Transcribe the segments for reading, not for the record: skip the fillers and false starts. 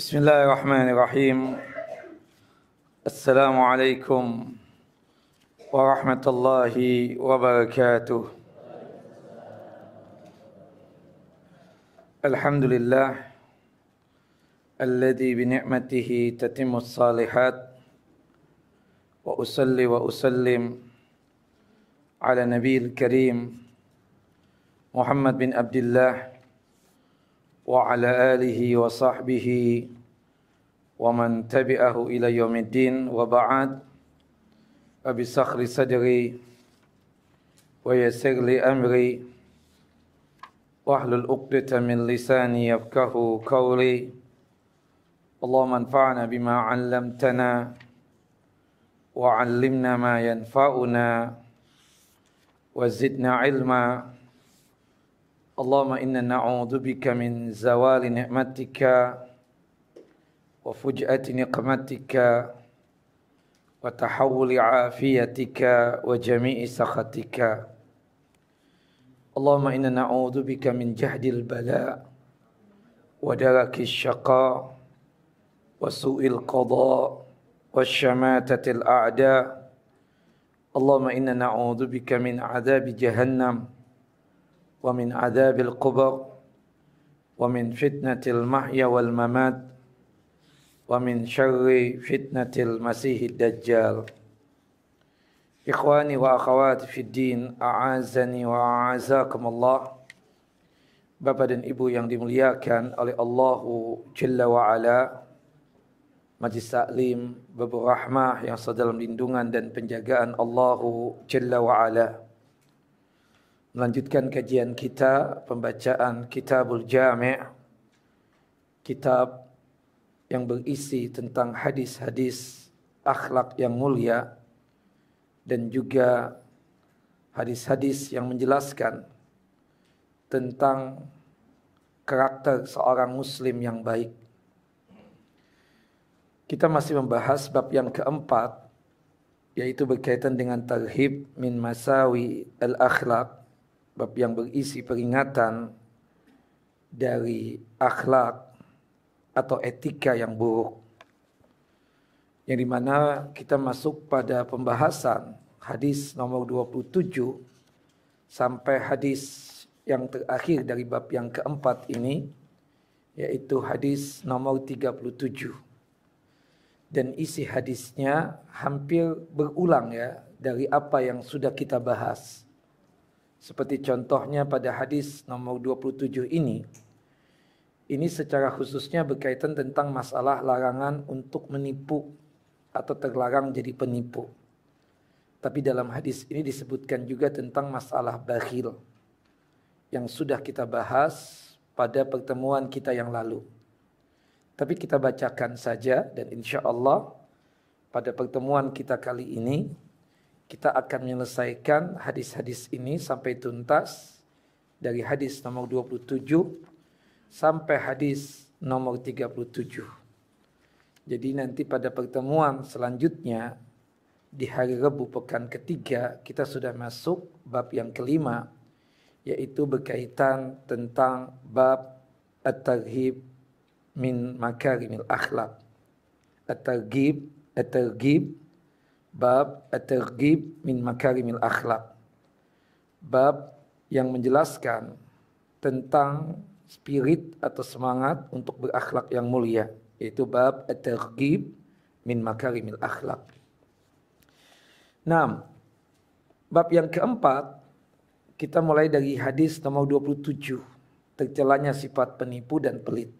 Bismillahirrahmanirrahim. Assalamualaikum warahmatullahi wabarakatuh. Alhamdulillah alladzi bi ni'matihi tatimmus salihat wa usalli wa usallim ala nabiyil karim Muhammad bin Abdullah wa ala alihi wa sahbihi wa man tabi'ahu ila yaumiddin wa ba'd. Abi sakhri sadri wa yassir li amri wahlul 'uqdatam min lisani yafqahu qawli. Allahumma anfa'na bima 'allamtana wa 'allimna ma yanfa'una wa zidna 'ilma. Allahumma inna na'udzubika min zawali ni'matika wa fuj'ati niqmatika wa tahawuli afiyatika wa jami'i sakhatika. Allahumma inna na'udzubika min jahdil bala wa darakis syaqa wa su'il qada wa syamatatil a'da. Allahumma inna na'udzubika min adzabi jahannam wa min adzabil qubur wa min fitnatil mahya wal mamat wa min syarri fitnatil masihid dajjal. Ikhwani wa akhawati fid din, a'azani wa a'azakumullah. Bapak dan Ibu yang dimuliakan oleh Allahu Jalla wa Ala, Majlis Taklim Babur Rahmah yang sedalam lindungan dan penjagaan Allahu Jalla wa Ala. Melanjutkan kajian kita, pembacaan Kitabul Jami', kitab yang berisi tentang hadis-hadis akhlak yang mulia dan juga hadis-hadis yang menjelaskan tentang karakter seorang muslim yang baik. Kita masih membahas bab yang keempat, yaitu berkaitan dengan tarhib min masawi al-akhlaq. Bab yang berisi peringatan dari akhlak atau etika yang buruk, yang dimana kita masuk pada pembahasan hadis nomor 27 sampai hadis yang terakhir dari bab yang keempat ini, yaitu hadis nomor 37. Dan isi hadisnya hampir berulang ya dari apa yang sudah kita bahas. Seperti contohnya pada hadis nomor 27 ini secara khususnya berkaitan tentang masalah larangan untuk menipu atau terlarang jadi penipu. Tapi dalam hadis ini disebutkan juga tentang masalah bakhil yang sudah kita bahas pada pertemuan kita yang lalu. Tapi kita bacakan saja dan insya Allah pada pertemuan kita kali ini kita akan menyelesaikan hadis-hadis ini sampai tuntas dari hadis nomor 27 sampai hadis nomor 37. Jadi nanti pada pertemuan selanjutnya di hari Rabu pekan ketiga kita sudah masuk bab yang kelima, yaitu berkaitan tentang bab at-tarhib min makarimil akhlak. At-targhib bab at-targhib min makarimil akhlak. Bab yang menjelaskan tentang spirit atau semangat untuk berakhlak yang mulia, yaitu bab at-targhib min makarimil akhlak. Nah, bab yang keempat kita mulai dari hadis nomor 27, tercelanya sifat penipu dan pelit.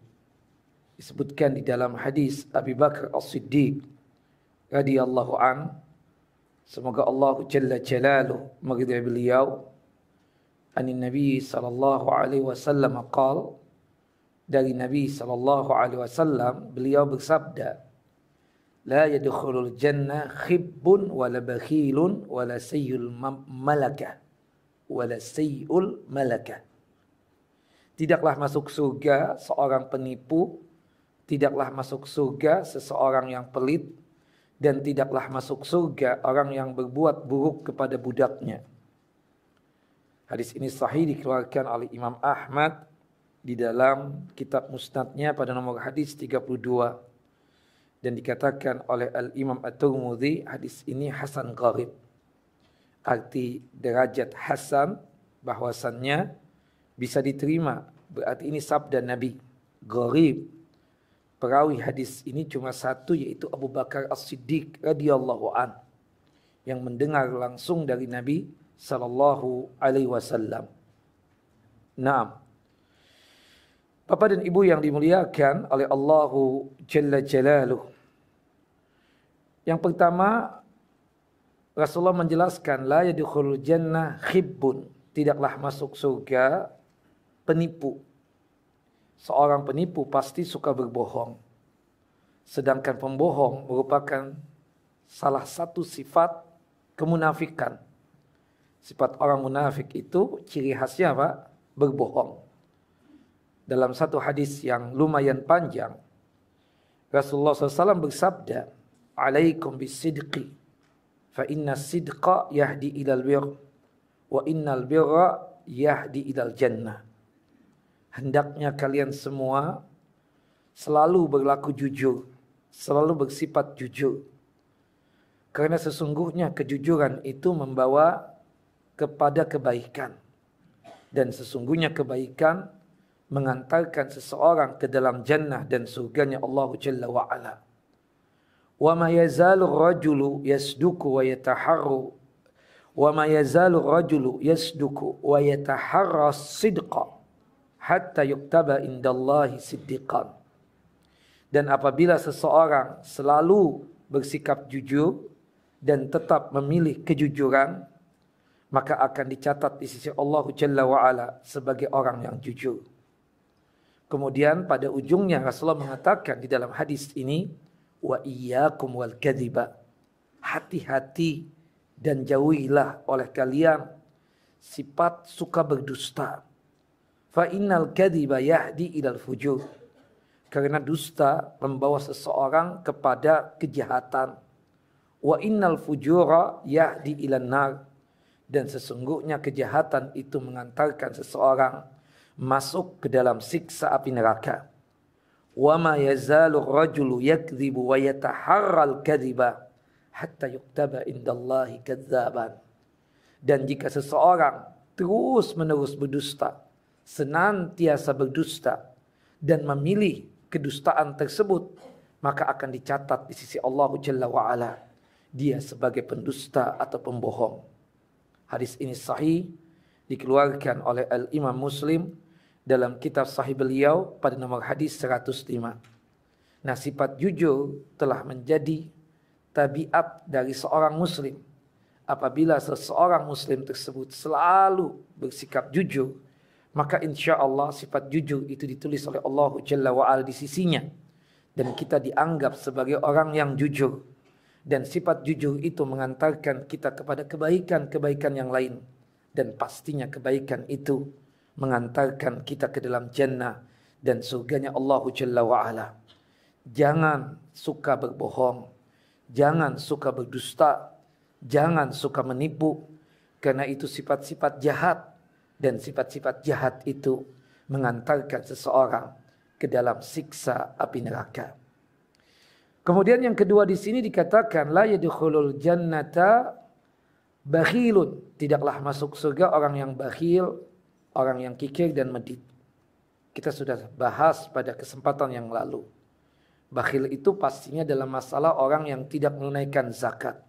Disebutkan di dalam hadis Abu Bakar As-Siddiq radhiyallahu an, semoga Allah Jalla Jalaluhu meridai beliau, anin Nabi sallallahu alaihi wasallam qala, dari Nabi sallallahu alaihi wasallam beliau bersabda, la yadkhulul jannah khibbun wala bakhilun wala sayyul malakah wala sayyul malakah. Tidaklah masuk surga seorang penipu, tidaklah masuk surga seseorang yang pelit, dan tidaklah masuk surga orang yang berbuat buruk kepada budaknya. Hadis ini sahih dikeluarkan oleh Imam Ahmad di dalam kitab Musnadnya pada nomor hadis 32 dan dikatakan oleh Al-Imam At-Tirmidzi hadis ini hasan gharib. Arti derajat hasan bahwasannya bisa diterima, berarti ini sabda Nabi. Gharib, perawi hadis ini cuma satu, yaitu Abu Bakar As-Siddiq radhiyallahu an, yang mendengar langsung dari Nabi sallallahu alaihi wasallam. Naam. Bapak dan Ibu yang dimuliakan oleh Allahu Jalla Jalaluh. Yang pertama, Rasulullah menjelaskan la yadkhulul jannah khibbun, tidaklah masuk surga penipu. Seorang penipu pasti suka berbohong. Sedangkan pembohong merupakan salah satu sifat kemunafikan. Sifat orang munafik itu ciri khasnya apa? Berbohong. Dalam satu hadis yang lumayan panjang, Rasulullah SAW bersabda, "Alaikum bisidqi, fa inna sidqa yahdi ilal bir, wa innal birra yahdi ilal jannah." Hendaknya kalian semua selalu berlaku jujur, selalu bersifat jujur. Karena sesungguhnya kejujuran itu membawa kepada kebaikan. Dan sesungguhnya kebaikan mengantarkan seseorang ke dalam jannah dan surganya Allah Jalla wa'ala. Wa ma yazalu rajulu yasduku wa yataharru wa ma yazalu rajulu yasduku wa yataharra sidqa hatta yuktaba indallahi siddiqan. Dan apabila seseorang selalu bersikap jujur dan tetap memilih kejujuran, maka akan dicatat di sisi Allah Jalla wa'ala sebagai orang yang jujur. Kemudian pada ujungnya Rasulullah mengatakan di dalam hadis ini, wa iyyakum wal kadhiba, hati-hati dan jauhilah oleh kalian sifat suka berdusta. Fa innal kadhiba yahdi ilal fujur, karena dusta membawa seseorang kepada kejahatan. Wa innal fujura yahdi ilan nar, dan sesungguhnya kejahatan itu mengantarkan seseorang masuk ke dalam siksa api neraka. Wa ma yazalu rajulu yakdzibu wa yataharral kadziba hatta yuktaba indallahi kadzaban. Dan jika seseorang terus-menerus berdusta, senantiasa berdusta dan memilih kedustaan tersebut, maka akan dicatat di sisi Allah Jalla wa'ala dia sebagai pendusta atau pembohong. Hadis ini sahih, dikeluarkan oleh Al-Imam Muslim dalam kitab sahih beliau pada nomor hadis 105. Nah, sifat jujur telah menjadi tabiat dari seorang muslim. Apabila seseorang muslim tersebut selalu bersikap jujur, maka insya Allah sifat jujur itu ditulis oleh Allah Jalla wa'ala di sisinya. Dan kita dianggap sebagai orang yang jujur. Dan sifat jujur itu mengantarkan kita kepada kebaikan-kebaikan yang lain. Dan pastinya kebaikan itu mengantarkan kita ke dalam jannah dan surganya Allah Jalla wa'ala. Jangan suka berbohong, jangan suka berdusta, jangan suka menipu, karena itu sifat-sifat jahat, dan sifat-sifat jahat itu mengantarkan seseorang ke dalam siksa api neraka. Kemudian yang kedua di sini dikatakan la yadkhulul jannata bakhilun, tidaklah masuk surga orang yang bakhil, orang yang kikir dan medit. Kita sudah bahas pada kesempatan yang lalu. Bakhil itu pastinya dalam masalah orang yang tidak menunaikan zakat.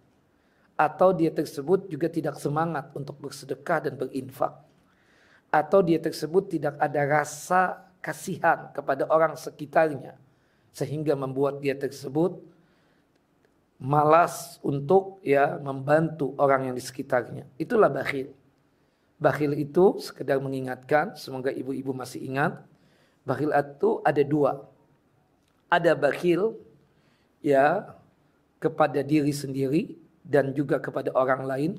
Atau dia tersebut juga tidak semangat untuk bersedekah dan berinfak. Atau dia tersebut tidak ada rasa kasihan kepada orang sekitarnya. Sehingga membuat dia tersebut malas untuk membantu orang yang di sekitarnya. Itulah bakhil. Bakhil itu sekedar mengingatkan, semoga ibu-ibu masih ingat, bakhil itu ada dua. Ada bakhil kepada diri sendiri dan juga kepada orang lain.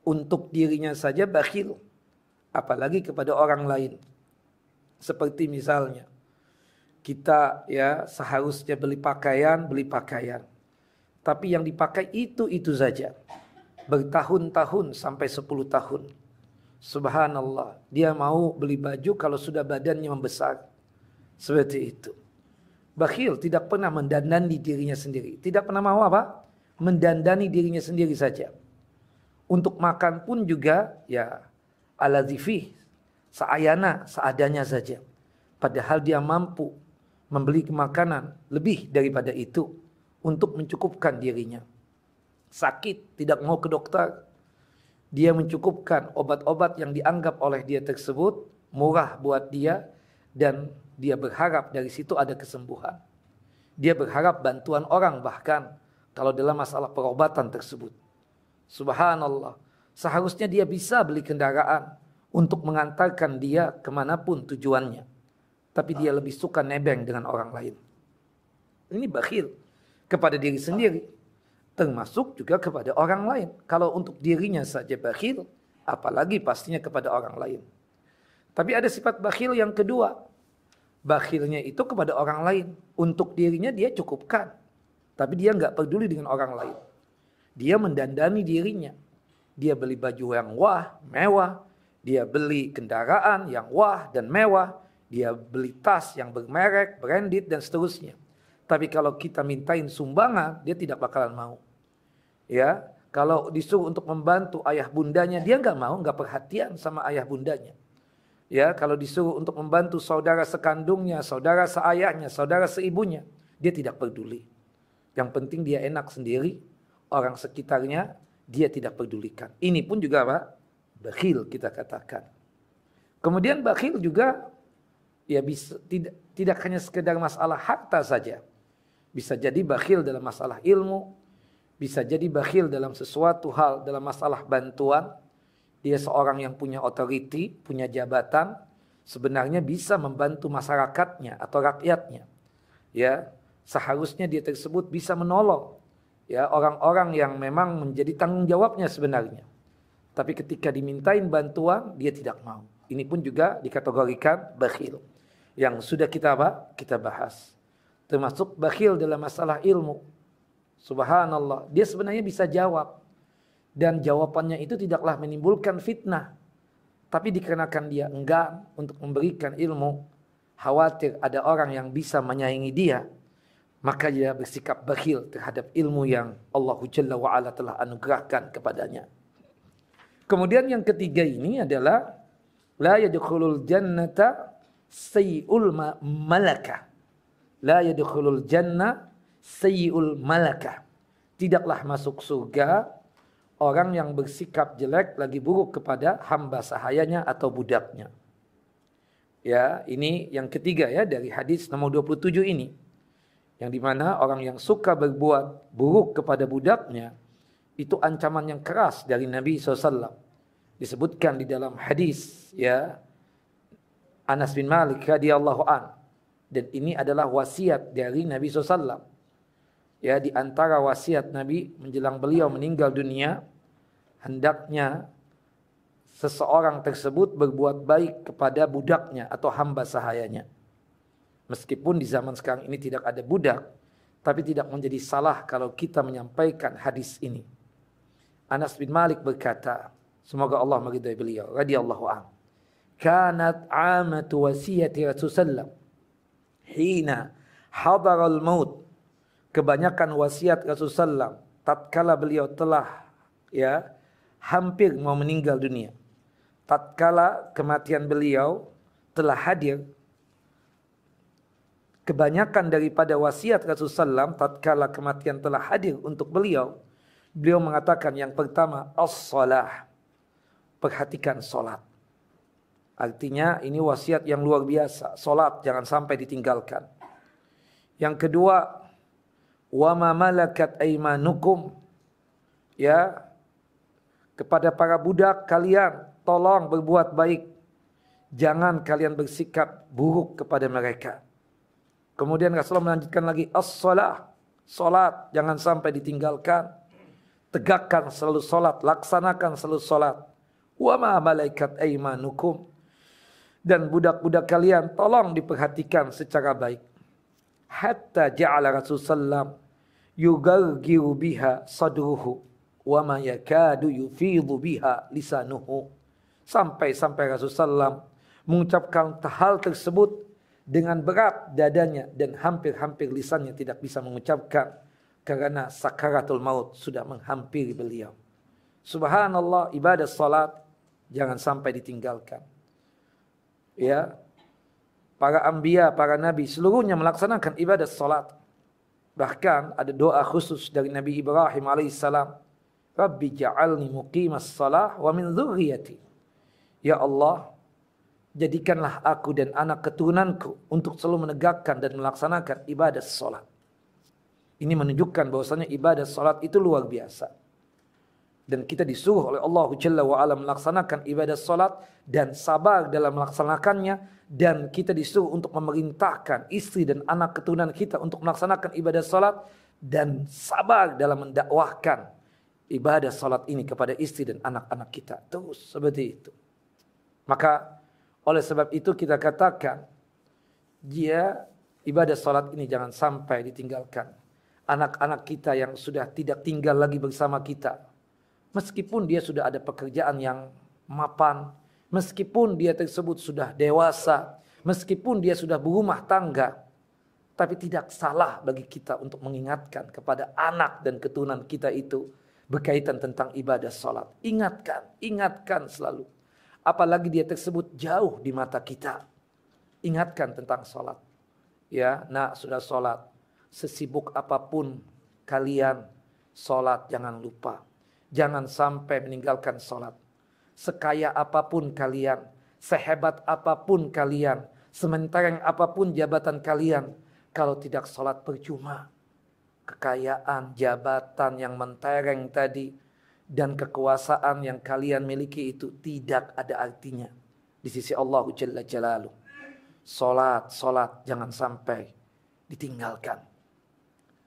Untuk dirinya saja bakhil, apalagi kepada orang lain. Seperti misalnya kita seharusnya beli pakaian. Tapi yang dipakai itu saja. Bertahun-tahun sampai 10 tahun. Subhanallah. Dia mau beli baju kalau sudah badannya membesar. Seperti itu. Bakhil tidak pernah mendandani dirinya sendiri. Tidak pernah mau apa? Mendandani dirinya sendiri saja. Untuk makan pun juga ya ala zifih, seayana, seadanya saja. Padahal dia mampu membeli makanan lebih daripada itu untuk mencukupkan dirinya. Sakit, tidak mau ke dokter. Dia mencukupkan obat-obat yang dianggap oleh dia tersebut murah buat dia dan dia berharap dari situ ada kesembuhan. Dia berharap bantuan orang bahkan kalau dalam masalah perobatan tersebut. Subhanallah. Seharusnya dia bisa beli kendaraan untuk mengantarkan dia kemanapun tujuannya. Tapi dia lebih suka nebeng dengan orang lain. Ini bakhil kepada diri sendiri. Termasuk juga kepada orang lain. Kalau untuk dirinya saja bakhil, apalagi pastinya kepada orang lain. Tapi ada sifat bakhil yang kedua. Bakhilnya itu kepada orang lain. Untuk dirinya dia cukupkan. Tapi dia nggak peduli dengan orang lain. Dia mendandani dirinya. Dia beli baju yang wah, mewah. Dia beli kendaraan yang wah dan mewah. Dia beli tas yang bermerek, branded dan seterusnya. Tapi kalau kita mintain sumbangan, dia tidak bakalan mau. Ya, kalau disuruh untuk membantu ayah bundanya, dia nggak mau, nggak perhatian sama ayah bundanya. Ya, kalau disuruh untuk membantu saudara sekandungnya, saudara seayahnya, saudara seibunya, dia tidak peduli. Yang penting dia enak sendiri, orang sekitarnya dia tidak pedulikan. Ini pun juga apa? Bakhil kita katakan. Kemudian bakhil juga ya bisa tidak hanya sekedar masalah harta saja. Bisa jadi bakhil dalam masalah ilmu, bisa jadi bakhil dalam sesuatu hal, dalam masalah bantuan. Dia seorang yang punya otoriti, punya jabatan, sebenarnya bisa membantu masyarakatnya atau rakyatnya. Ya, seharusnya dia tersebut bisa menolong ya orang-orang yang memang menjadi tanggung jawabnya sebenarnya. Tapi ketika dimintain bantuan, dia tidak mau. Ini pun juga dikategorikan bakhil. Yang sudah kita kita bahas. Termasuk bakhil dalam masalah ilmu. Subhanallah, dia sebenarnya bisa jawab. Dan jawabannya itu tidaklah menimbulkan fitnah. Tapi dikarenakan dia enggan untuk memberikan ilmu, khawatir ada orang yang bisa menyaingi dia, maka dia bersikap bakhil terhadap ilmu yang Allah Jalla wa'ala telah anugerahkan kepadanya. Kemudian yang ketiga ini adalah la yadkhulul jannata sayyi'ul malakah. La yadkhulul jannah sayyi'ul malakah. Tidaklah masuk surga orang yang bersikap jelek lagi buruk kepada hamba sahayanya atau budaknya. Ya, ini yang ketiga ya dari hadis nomor 27 ini. Yang dimana orang yang suka berbuat buruk kepada budaknya, itu ancaman yang keras dari Nabi SAW. Disebutkan di dalam hadis ya Anas bin Malik radhiyallahu an. Dan ini adalah wasiat dari Nabi SAW. Ya, di antara wasiat Nabi menjelang beliau meninggal dunia, hendaknya seseorang tersebut berbuat baik kepada budaknya atau hamba sahayanya. Meskipun di zaman sekarang ini tidak ada budak, tapi tidak menjadi salah kalau kita menyampaikan hadis ini. Anas bin Malik berkata, semoga Allah meridai beliau, radhiyallahu anhu. Kanat amatu wasiyati Rasulullah hina hadaral maut. Kebanyakan wasiat Rasulullah tatkala beliau telah ya hampir mau meninggal dunia. Tatkala kematian beliau telah hadir, kebanyakan daripada wasiat Rasulullah tatkala kematian telah hadir untuk beliau, beliau mengatakan yang pertama as-salah, perhatikan salat. Artinya ini wasiat yang luar biasa, salat jangan sampai ditinggalkan. Yang kedua, wa ma malakat aymanukum, ya, kepada para budak kalian tolong berbuat baik, jangan kalian bersikap buruk kepada mereka. Kemudian Rasulullah melanjutkan lagi as-salah, salat jangan sampai ditinggalkan, tegakkan selalu salat, laksanakan selalu salat. Wa ma malaikat aymanukum, dan budak-budak kalian tolong diperhatikan secara baik. Hatta ja'ala Rasulullah yugargiru biha sadruhu wa ma yakadu yufidhu biha lisanuhu, Sampai Rasulullah SAW mengucapkan hal tersebut dengan berat dadanya dan hampir-hampir lisannya tidak bisa mengucapkan karena sakaratul maut sudah menghampiri beliau. Subhanallah, ibadah salat jangan sampai ditinggalkan. Ya, para anbiya, para nabi seluruhnya melaksanakan ibadah salat. Bahkan ada doa khusus dari Nabi Ibrahim alaihissalam, Rabbi ja'alni muqimas salah wa min dzurriyyati. Ya Allah, jadikanlah aku dan anak keturunanku untuk selalu menegakkan dan melaksanakan ibadah salat. Ini menunjukkan bahwasanya ibadah salat itu luar biasa. Dan kita disuruh oleh Allah Jalla wa'ala melaksanakan ibadah salat dan sabar dalam melaksanakannya. Dan kita disuruh untuk memerintahkan istri dan anak keturunan kita untuk melaksanakan ibadah salat dan sabar dalam mendakwahkan ibadah salat ini kepada istri dan anak-anak kita. Terus seperti itu. Maka oleh sebab itu kita katakan, ibadah salat ini jangan sampai ditinggalkan. Anak-anak kita yang sudah tidak tinggal lagi bersama kita, meskipun dia sudah ada pekerjaan yang mapan, meskipun dia tersebut sudah dewasa, meskipun dia sudah berumah tangga, tapi tidak salah bagi kita untuk mengingatkan kepada anak dan keturunan kita itu berkaitan tentang ibadah salat. Ingatkan selalu. Apalagi dia tersebut jauh di mata kita. Ingatkan tentang salat. Ya, nak sudah salat. Sesibuk apapun kalian, salat jangan lupa. Jangan sampai meninggalkan salat. Sekaya apapun kalian, sehebat apapun kalian, sementereng apapun jabatan kalian, kalau tidak salat percuma. Kekayaan, jabatan yang mentereng tadi, dan kekuasaan yang kalian miliki itu tidak ada artinya di sisi Allah Jalla Jalaluh. Salat jangan sampai ditinggalkan.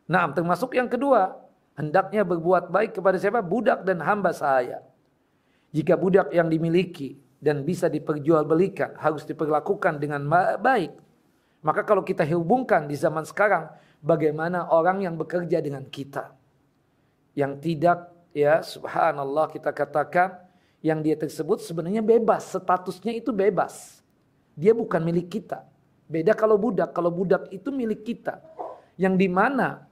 Nah, termasuk yang kedua, hendaknya berbuat baik kepada siapa? Budak dan hamba sahaya. Jika budak yang dimiliki dan bisa diperjualbelikan harus diperlakukan dengan baik. Maka kalau kita hubungkan di zaman sekarang, bagaimana orang yang bekerja dengan kita, yang tidak, ya subhanallah, kita katakan yang dia tersebut sebenarnya bebas, statusnya itu bebas. Dia bukan milik kita. Beda kalau budak itu milik kita. Yang dimana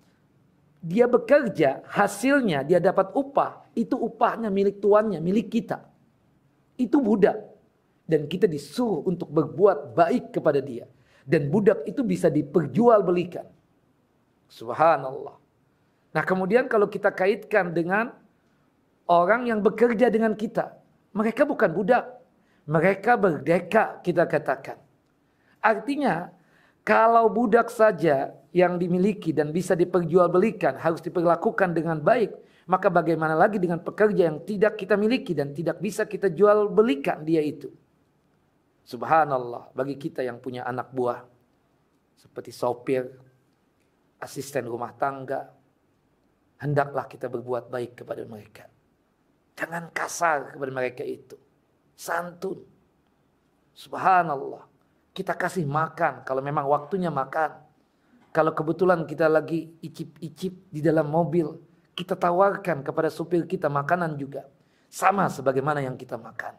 dia bekerja, hasilnya dia dapat upah, itu upahnya milik tuannya, milik kita. Itu budak. Dan kita disuruh untuk berbuat baik kepada dia. Dan budak itu bisa diperjualbelikan. Subhanallah. Nah, kemudian kalau kita kaitkan dengan orang yang bekerja dengan kita, mereka bukan budak, mereka merdeka, kita katakan. Artinya, kalau budak saja yang dimiliki dan bisa diperjualbelikan harus diperlakukan dengan baik, maka bagaimana lagi dengan pekerja yang tidak kita miliki dan tidak bisa kita jual belikan dia itu. Subhanallah, bagi kita yang punya anak buah seperti sopir, asisten rumah tangga, hendaklah kita berbuat baik kepada mereka. Jangan kasar kepada mereka itu. Santun. Subhanallah. Kita kasih makan kalau memang waktunya makan. Kalau kebetulan kita lagi icip-icip di dalam mobil, kita tawarkan kepada supir kita makanan juga. Sama sebagaimana yang kita makan.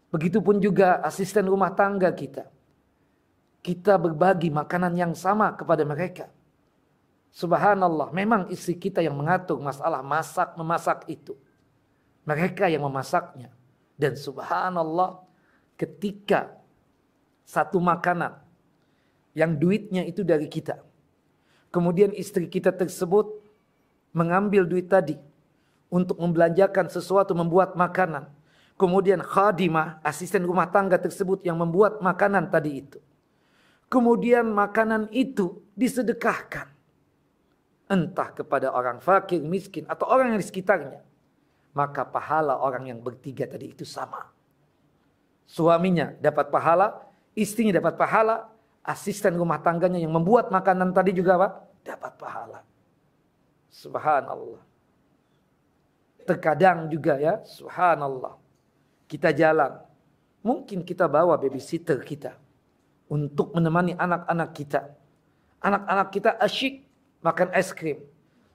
Begitupun juga asisten rumah tangga kita. Kita berbagi makanan yang sama kepada mereka. Subhanallah, memang istri kita yang mengatur masalah memasak itu. Mereka yang memasaknya. Dan subhanallah, ketika satu makanan yang duitnya itu dari kita, kemudian istri kita tersebut mengambil duit tadi untuk membelanjakan sesuatu, membuat makanan. Kemudian khadimah, asisten rumah tangga tersebut yang membuat makanan tadi itu. Kemudian makanan itu disedekahkan. Entah kepada orang fakir, miskin, atau orang yang di sekitarnya. Maka pahala orang yang bertiga tadi itu sama. Suaminya dapat pahala, istrinya dapat pahala, asisten rumah tangganya yang membuat makanan tadi juga apa? Dapat pahala. Subhanallah. Terkadang juga ya, subhanallah. Kita jalan, mungkin kita bawa babysitter kita untuk menemani anak-anak kita. Anak-anak kita asyik makan es krim.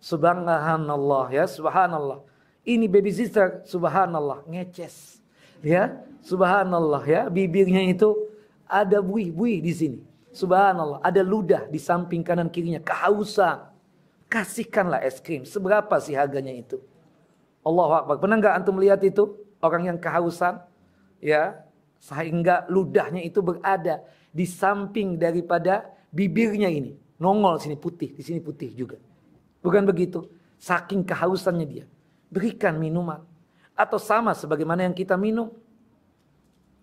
Subhanallah ya, subhanallah. Ini babysitter, subhanallah, ngeces. Ya, Subhanallah ya, bibirnya itu ada buih-buih di sini. Subhanallah, ada ludah di samping kanan kirinya, kehausan. Kasihkanlah es krim. Seberapa sih harganya itu? Allahu Akbar. Pernah nggak antum lihat itu? Orang yang kehausan, ya, sehingga ludahnya itu berada di samping daripada bibirnya ini. Nongol sini putih, di sini putih juga. Bukan begitu? Saking kehausannya dia. Berikan minuman. Atau sama sebagaimana yang kita minum.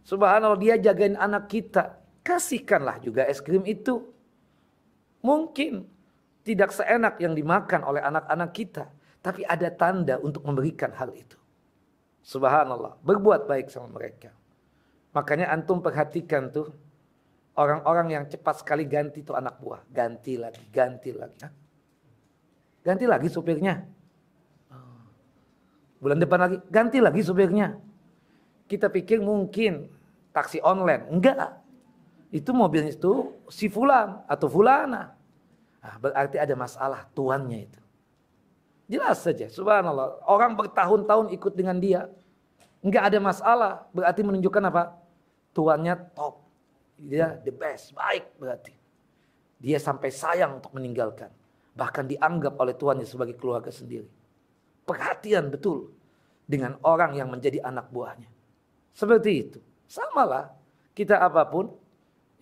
Subhanallah, dia jagain anak kita. Kasihkanlah juga es krim itu. Mungkin tidak seenak yang dimakan oleh anak-anak kita. Tapi ada tanda untuk memberikan hal itu. Subhanallah. Berbuat baik sama mereka. Makanya antum perhatikan tuh. Orang-orang yang cepat sekali ganti tuh anak buah. Ganti lagi, ganti lagi. Ganti lagi supirnya. Bulan depan lagi, ganti lagi supirnya. Kita pikir mungkin taksi online. Enggak. Itu mobilnya itu si fulan atau fulana. Nah, berarti ada masalah tuannya itu. Jelas saja, subhanallah. Orang bertahun-tahun ikut dengan dia. Enggak ada masalah. Berarti menunjukkan apa? Tuannya top. Dia the best, baik berarti. Dia sampai sayang untuk meninggalkan. Bahkan dianggap oleh tuannya sebagai keluarga sendiri. Perhatian betul dengan orang yang menjadi anak buahnya. Seperti itu. Samalah kita apapun.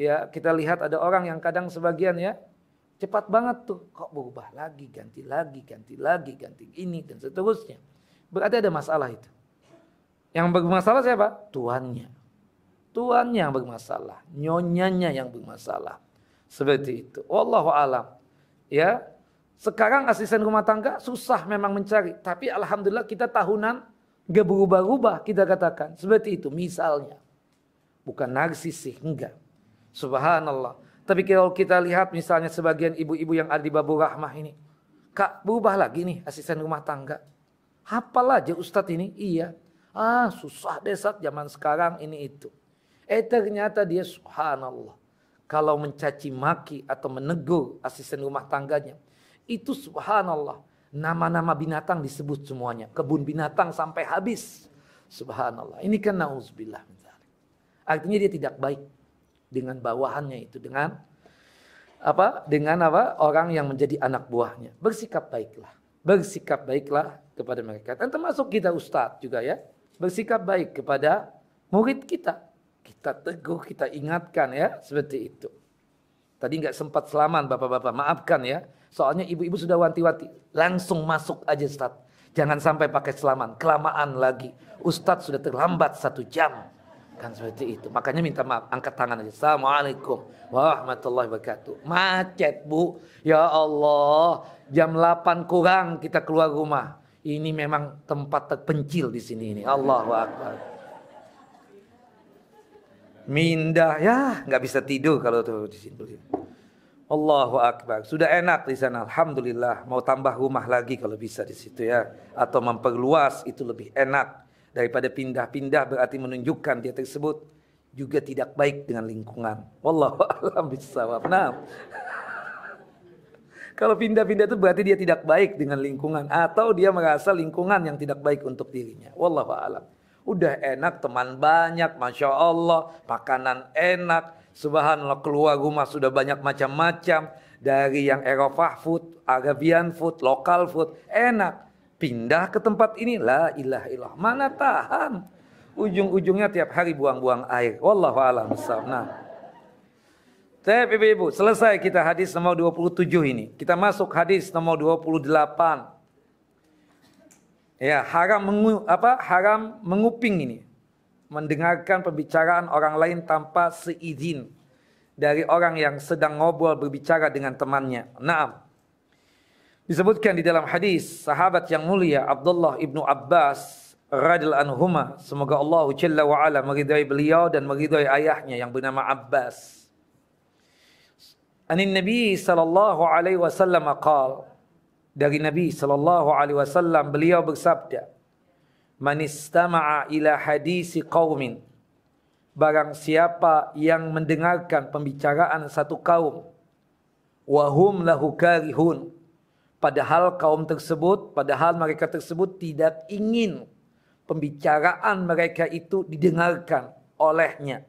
Ya, kita lihat ada orang yang kadang sebagian ya cepat banget tuh, kok berubah lagi, ganti lagi, ganti ini dan seterusnya. Berarti ada masalah itu. Yang bermasalah siapa? Tuannya. Tuannya yang bermasalah, nyonyanya yang bermasalah. Seperti itu. Wallahu alam. Ya. Sekarang asisten rumah tangga susah memang mencari, tapi alhamdulillah kita tahunan gak berubah-ubah, kita katakan. Seperti itu misalnya. Bukan narsis sih, enggak. Subhanallah. Tapi kalau kita lihat misalnya sebagian ibu-ibu yang ada di Babur Rahmah ini. Kak, berubah lagi nih asisten rumah tangga. Hafal aja Ustadz ini. Iya. Susah deh saat zaman sekarang ini itu. Ternyata dia subhanallah. Kalau mencaci maki atau menegur asisten rumah tangganya. Itu subhanallah. Nama-nama binatang disebut semuanya. Kebun binatang sampai habis. Subhanallah. Ini kan na'udzubillah. Artinya dia tidak baik. Dengan bawahannya itu, dengan orang yang menjadi anak buahnya. Bersikap baiklah kepada mereka. Dan termasuk kita ustadz juga ya, bersikap baik kepada murid kita. Kita teguh, kita ingatkan ya, seperti itu. Tadi nggak sempat selaman bapak-bapak, maafkan ya. Soalnya ibu-ibu sudah wanti-wanti, langsung masuk aja ustadz. Jangan sampai pakai selaman, kelamaan lagi. Ustadz sudah terlambat 1 jam. Kan seperti itu. Makanya minta maaf. Angkat tangan aja. Assalamualaikum warahmatullahi wabarakatuh. Macet bu. Ya Allah. Jam 8 kurang kita keluar rumah. Ini memang tempat terpencil di sini ini. Allahu Akbar. Mindah. Ya nggak bisa tidur kalau tuh di sini. Allahu Akbar. Sudah enak di sana. Alhamdulillah. Mau tambah rumah lagi kalau bisa di situ ya. Atau memperluas itu lebih enak. Daripada pindah-pindah berarti menunjukkan dia tersebut juga tidak baik dengan lingkungan. Wallahu a'lam bishawab. Nah, kalau pindah-pindah itu berarti dia tidak baik dengan lingkungan atau dia merasa lingkungan yang tidak baik untuk dirinya. Wallahu a'lam. Udah enak, teman banyak, masya Allah, makanan enak, subhanallah, keluar rumah sudah banyak macam-macam dari yang Eropa food, Arabian food, lokal food, enak. Pindah ke tempat ini, la ilaha illallah. Mana tahan. Ujung-ujungnya tiap hari buang-buang air. Wallahu a'lam bishawab. Nah. Ibu-ibu, selesai kita hadis nomor 27 ini. Kita masuk hadis nomor 28. Ya, haram menguping ini. Mendengarkan pembicaraan orang lain tanpa seizin dari orang yang sedang ngobrol berbicara dengan temannya. Naam. Disebutkan di dalam hadis sahabat yang mulia Abdullah ibnu Abbas radhiyallahu anhuma, semoga Allah Jalla wa ala meridai beliau dan meridai ayahnya yang bernama Abbas. Anin Nabi sallallahu alaihi wasallam qala, dari Nabi sallallahu alaihi wasallam beliau bersabda, man istama'a ila hadisi qaumin, barang siapa yang mendengarkan pembicaraan satu kaum, wa hum lahu karihun, padahal mereka tersebut tidak ingin pembicaraan mereka itu didengarkan olehnya,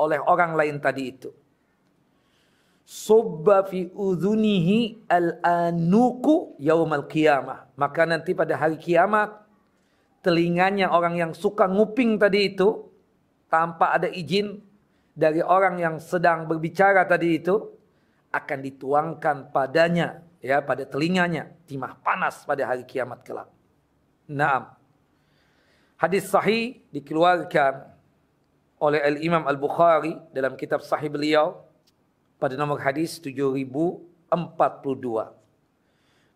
oleh orang lain tadi itu. Subba fi udhunihi al-anuku yaumal qiyamah. Maka nanti pada hari kiamat, telinganya orang yang suka nguping tadi itu, tanpa ada izin dari orang yang sedang berbicara tadi itu, akan dituangkan padanya, ya, pada telinganya timah panas pada hari kiamat kelak. Naam. Hadis sahih dikeluarkan oleh Al-Imam Al-Bukhari dalam kitab sahih beliau pada nomor hadis 7042.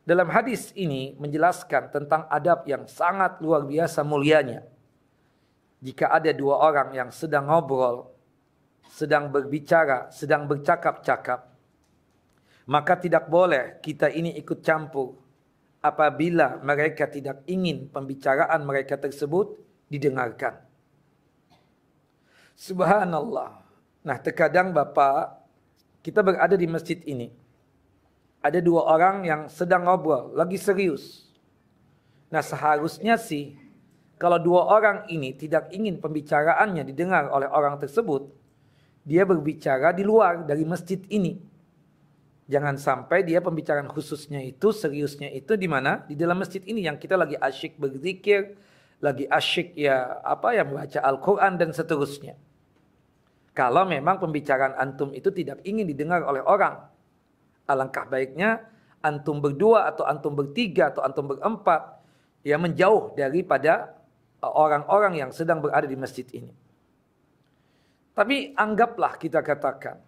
Dalam hadis ini menjelaskan tentang adab yang sangat luar biasa mulianya. Jika ada dua orang yang sedang ngobrol, sedang berbicara, sedang bercakap-cakap, maka tidak boleh kita ini ikut campur apabila mereka tidak ingin pembicaraan mereka tersebut didengarkan. Subhanallah. Nah, terkadang Bapak, kita berada di masjid ini. Ada dua orang yang sedang ngobrol, lagi serius. Nah, seharusnya sih, kalau dua orang ini tidak ingin pembicaraannya didengar oleh orang tersebut, dia berbicara di luar dari masjid ini. Jangan sampai dia pembicaraan khususnya itu, seriusnya itu di mana? Di dalam masjid ini yang kita lagi asyik berzikir, lagi asyik membaca Al-Quran dan seterusnya. Kalau memang pembicaraan antum itu tidak ingin didengar oleh orang, alangkah baiknya antum berdua atau antum bertiga atau antum berempat ya menjauh daripada orang-orang yang sedang berada di masjid ini. Tapi anggaplah kita katakan,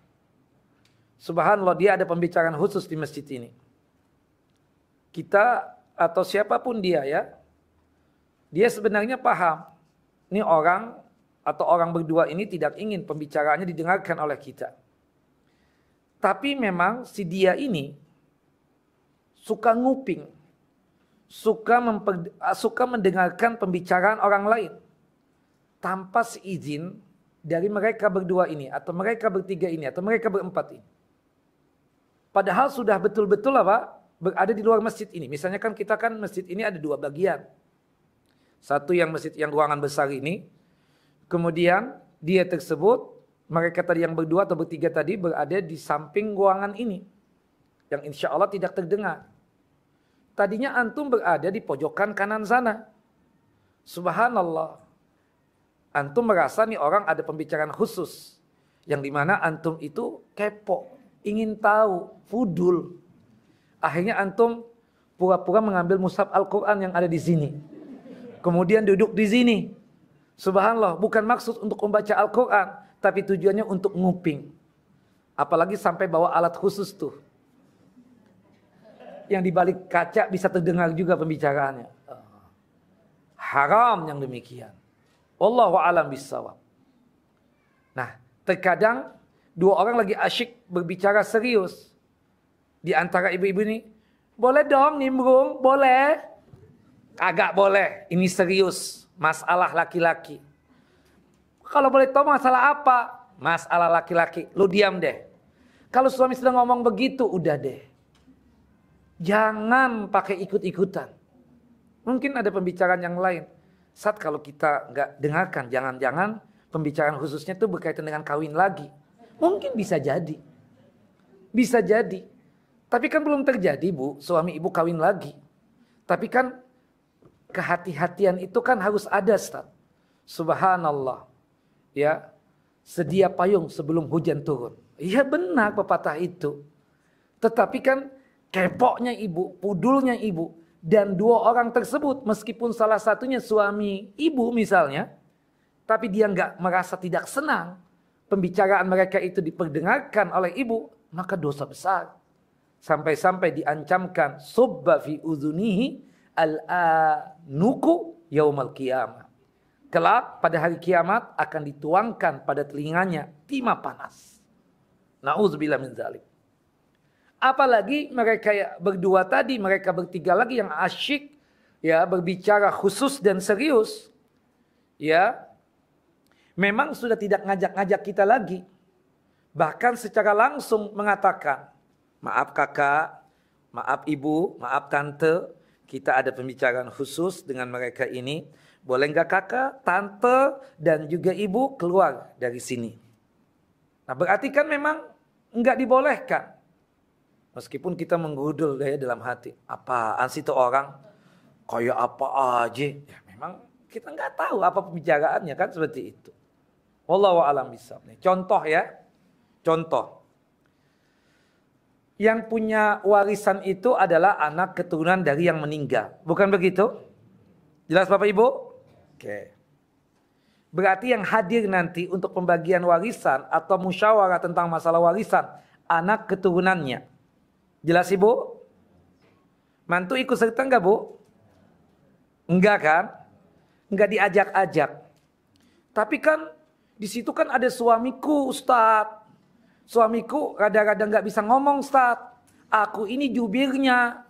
subhanallah, dia ada pembicaraan khusus di masjid ini. Kita atau siapapun dia ya, dia sebenarnya paham, ini orang atau orang berdua ini tidak ingin pembicaraannya didengarkan oleh kita. Tapi memang si dia ini suka nguping, suka mendengarkan pembicaraan orang lain tanpa seizin dari mereka berdua ini, atau mereka bertiga ini, atau mereka berempat ini. Padahal sudah betul-betul berada di luar masjid ini. Misalnya kita kan masjid ini ada dua bagian. Satu yang masjid yang ruangan besar ini, kemudian dia tersebut, mereka tadi yang berdua atau bertiga tadi berada di samping ruangan ini. Yang insya Allah tidak terdengar. Tadinya antum berada di pojokan kanan sana. Subhanallah. Antum merasa nih orang ada pembicaraan khusus. Yang dimana antum itu kepo. Ingin tahu. Fudul. Akhirnya antum pura-pura mengambil mushaf Al-Quran yang ada di sini. Kemudian duduk di sini. Subhanallah, bukan maksud untuk membaca Al-Quran, tapi tujuannya untuk nguping. Apalagi sampai bawa alat khusus tuh. Yang di balik kaca bisa terdengar juga pembicaraannya. Haram yang demikian. Wallahu a'lam bissawab. Nah, terkadang dua orang lagi asyik berbicara serius. Di antara ibu-ibu ini, boleh dong nimbrung, boleh. Kagak boleh, ini serius. Masalah laki-laki. Kalau boleh tahu masalah apa? Masalah laki-laki. Lu diam deh. Kalau suami sedang ngomong begitu, udah deh. Jangan pakai ikut-ikutan. Mungkin ada pembicaraan yang lain. Saat kalau kita nggak dengarkan, jangan-jangan pembicaraan khususnya itu berkaitan dengan kawin lagi. Mungkin bisa jadi. Bisa jadi. Tapi kan belum terjadi, Bu. Suami ibu kawin lagi. Tapi kan kehati-hatian itu kan harus ada, Ustaz. Subhanallah. Ya, sedia payung sebelum hujan turun. Iya benar pepatah itu. Tetapi kan kepoknya ibu, pudulnya ibu, dan dua orang tersebut meskipun salah satunya suami ibu misalnya, tapi dia nggak merasa tidak senang pembicaraan mereka itu diperdengarkan oleh ibu, maka dosa besar. Sampai-sampai diancamkan subba fi uzunihi al-anuku yaumal qiyamah. Kelak pada hari kiamat akan dituangkan pada telinganya timah panas. Nauzubillah min dzalik. Apalagi mereka berdua tadi, mereka bertiga lagi yang asyik ya berbicara khusus dan serius. Ya. Memang sudah tidak ngajak-ngajak kita lagi. Bahkan secara langsung mengatakan, maaf kakak, maaf ibu, maaf tante, kita ada pembicaraan khusus dengan mereka ini. Boleh nggak kakak, tante, dan juga ibu keluar dari sini? Nah berarti kan memang nggak dibolehkan. Meskipun kita menggudul ya dalam hati. Apaan sih itu orang? Kayak apa aja? Ya memang kita nggak tahu apa pembicaraannya kan seperti itu. Wallahu a'lam bishawab. Contoh ya. Contoh. Yang punya warisan itu adalah anak keturunan dari yang meninggal. Bukan begitu? Jelas Bapak Ibu? Oke. Berarti yang hadir nanti untuk pembagian warisan atau musyawarah tentang masalah warisan anak keturunannya. Jelas Ibu? Mantu ikut serta enggak Bu? Enggak kan? Enggak diajak-ajak. Tapi kan di situ kan ada suamiku Ustadz. Suamiku kadang-kadang enggak bisa ngomong Ustadz. Aku ini jubirnya.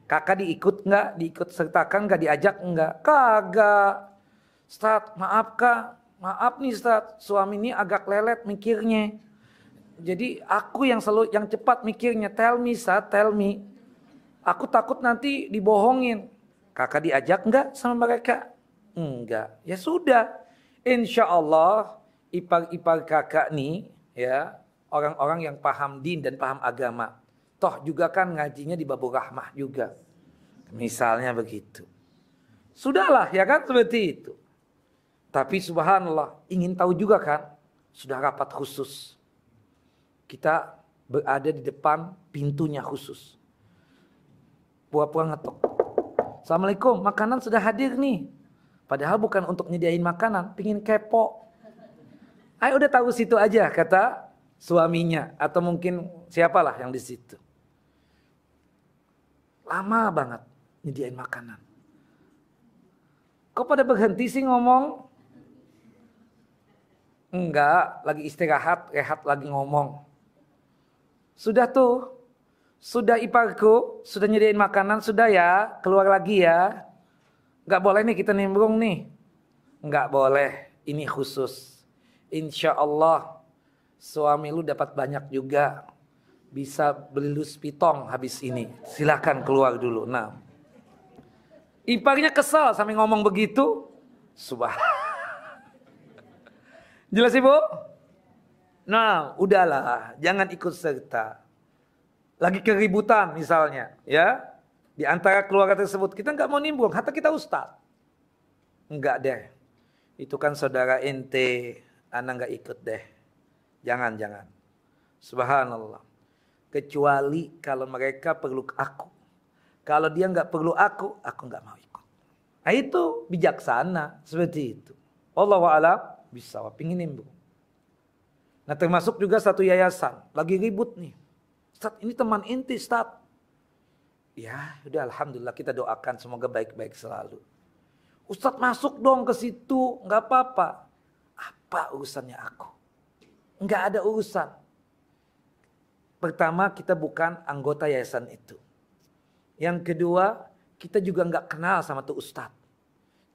Kakak diikut enggak? Diikut sertakan enggak? Diajak enggak? Kagak. Ustadz, maaf Kak. Maaf nih Ustadz, suami ini agak lelet mikirnya. Jadi aku yang cepat mikirnya. Tell me Ustadz, tell me. Aku takut nanti dibohongin. Kakak diajak enggak sama mereka? Enggak. Ya sudah. Insya Allah ipar-ipar kakak nih ya, orang-orang yang paham din dan paham agama. Toh juga kan ngajinya di Babur Rahmah juga. Misalnya begitu. Sudahlah ya kan seperti itu. Tapi subhanallah, ingin tahu juga kan, sudah rapat khusus. Kita berada di depan pintunya khusus. Pura-pura ngetok. Assalamualaikum, makanan sudah hadir nih. Padahal bukan untuk nyediain makanan, pingin kepo. Ayo udah tahu situ aja, kata suaminya. Atau mungkin siapalah yang di situ. Lama banget nyediain makanan. Kok pada berhenti sih ngomong? Enggak, lagi istirahat, rehat lagi ngomong. Sudah tuh, sudah iparku, sudah nyediain makanan, sudah ya, keluar lagi ya. Enggak boleh nih kita nimbrung nih. Enggak boleh, ini khusus. Insya Allah suami lu dapat banyak juga. Bisa beli lu sepitong habis ini. Silakan keluar dulu. Nah, iparnya kesal sampai ngomong begitu. Jelas Ibu? Nah, udahlah, jangan ikut serta. Lagi keributan misalnya, ya. Di antara keluarga tersebut, kita nggak mau nimbrung, hatta kita ustaz. Enggak deh. Itu kan saudara ente, anak nggak ikut deh. Jangan. Subhanallah. Kecuali kalau mereka perlu aku. Kalau dia nggak perlu aku nggak mau ikut. Nah itu bijaksana seperti itu. Wallahu a'lam bishawab, pingin nimbrung. Nah termasuk juga satu yayasan lagi ribut nih. Ustaz ini teman inti Ustaz. Ya udah alhamdulillah kita doakan semoga baik-baik selalu. Ustaz masuk dong ke situ, nggak apa-apa. Apa urusannya aku? Nggak ada urusan. Pertama kita bukan anggota yayasan itu. Yang kedua kita juga nggak kenal sama tuh Ustaz.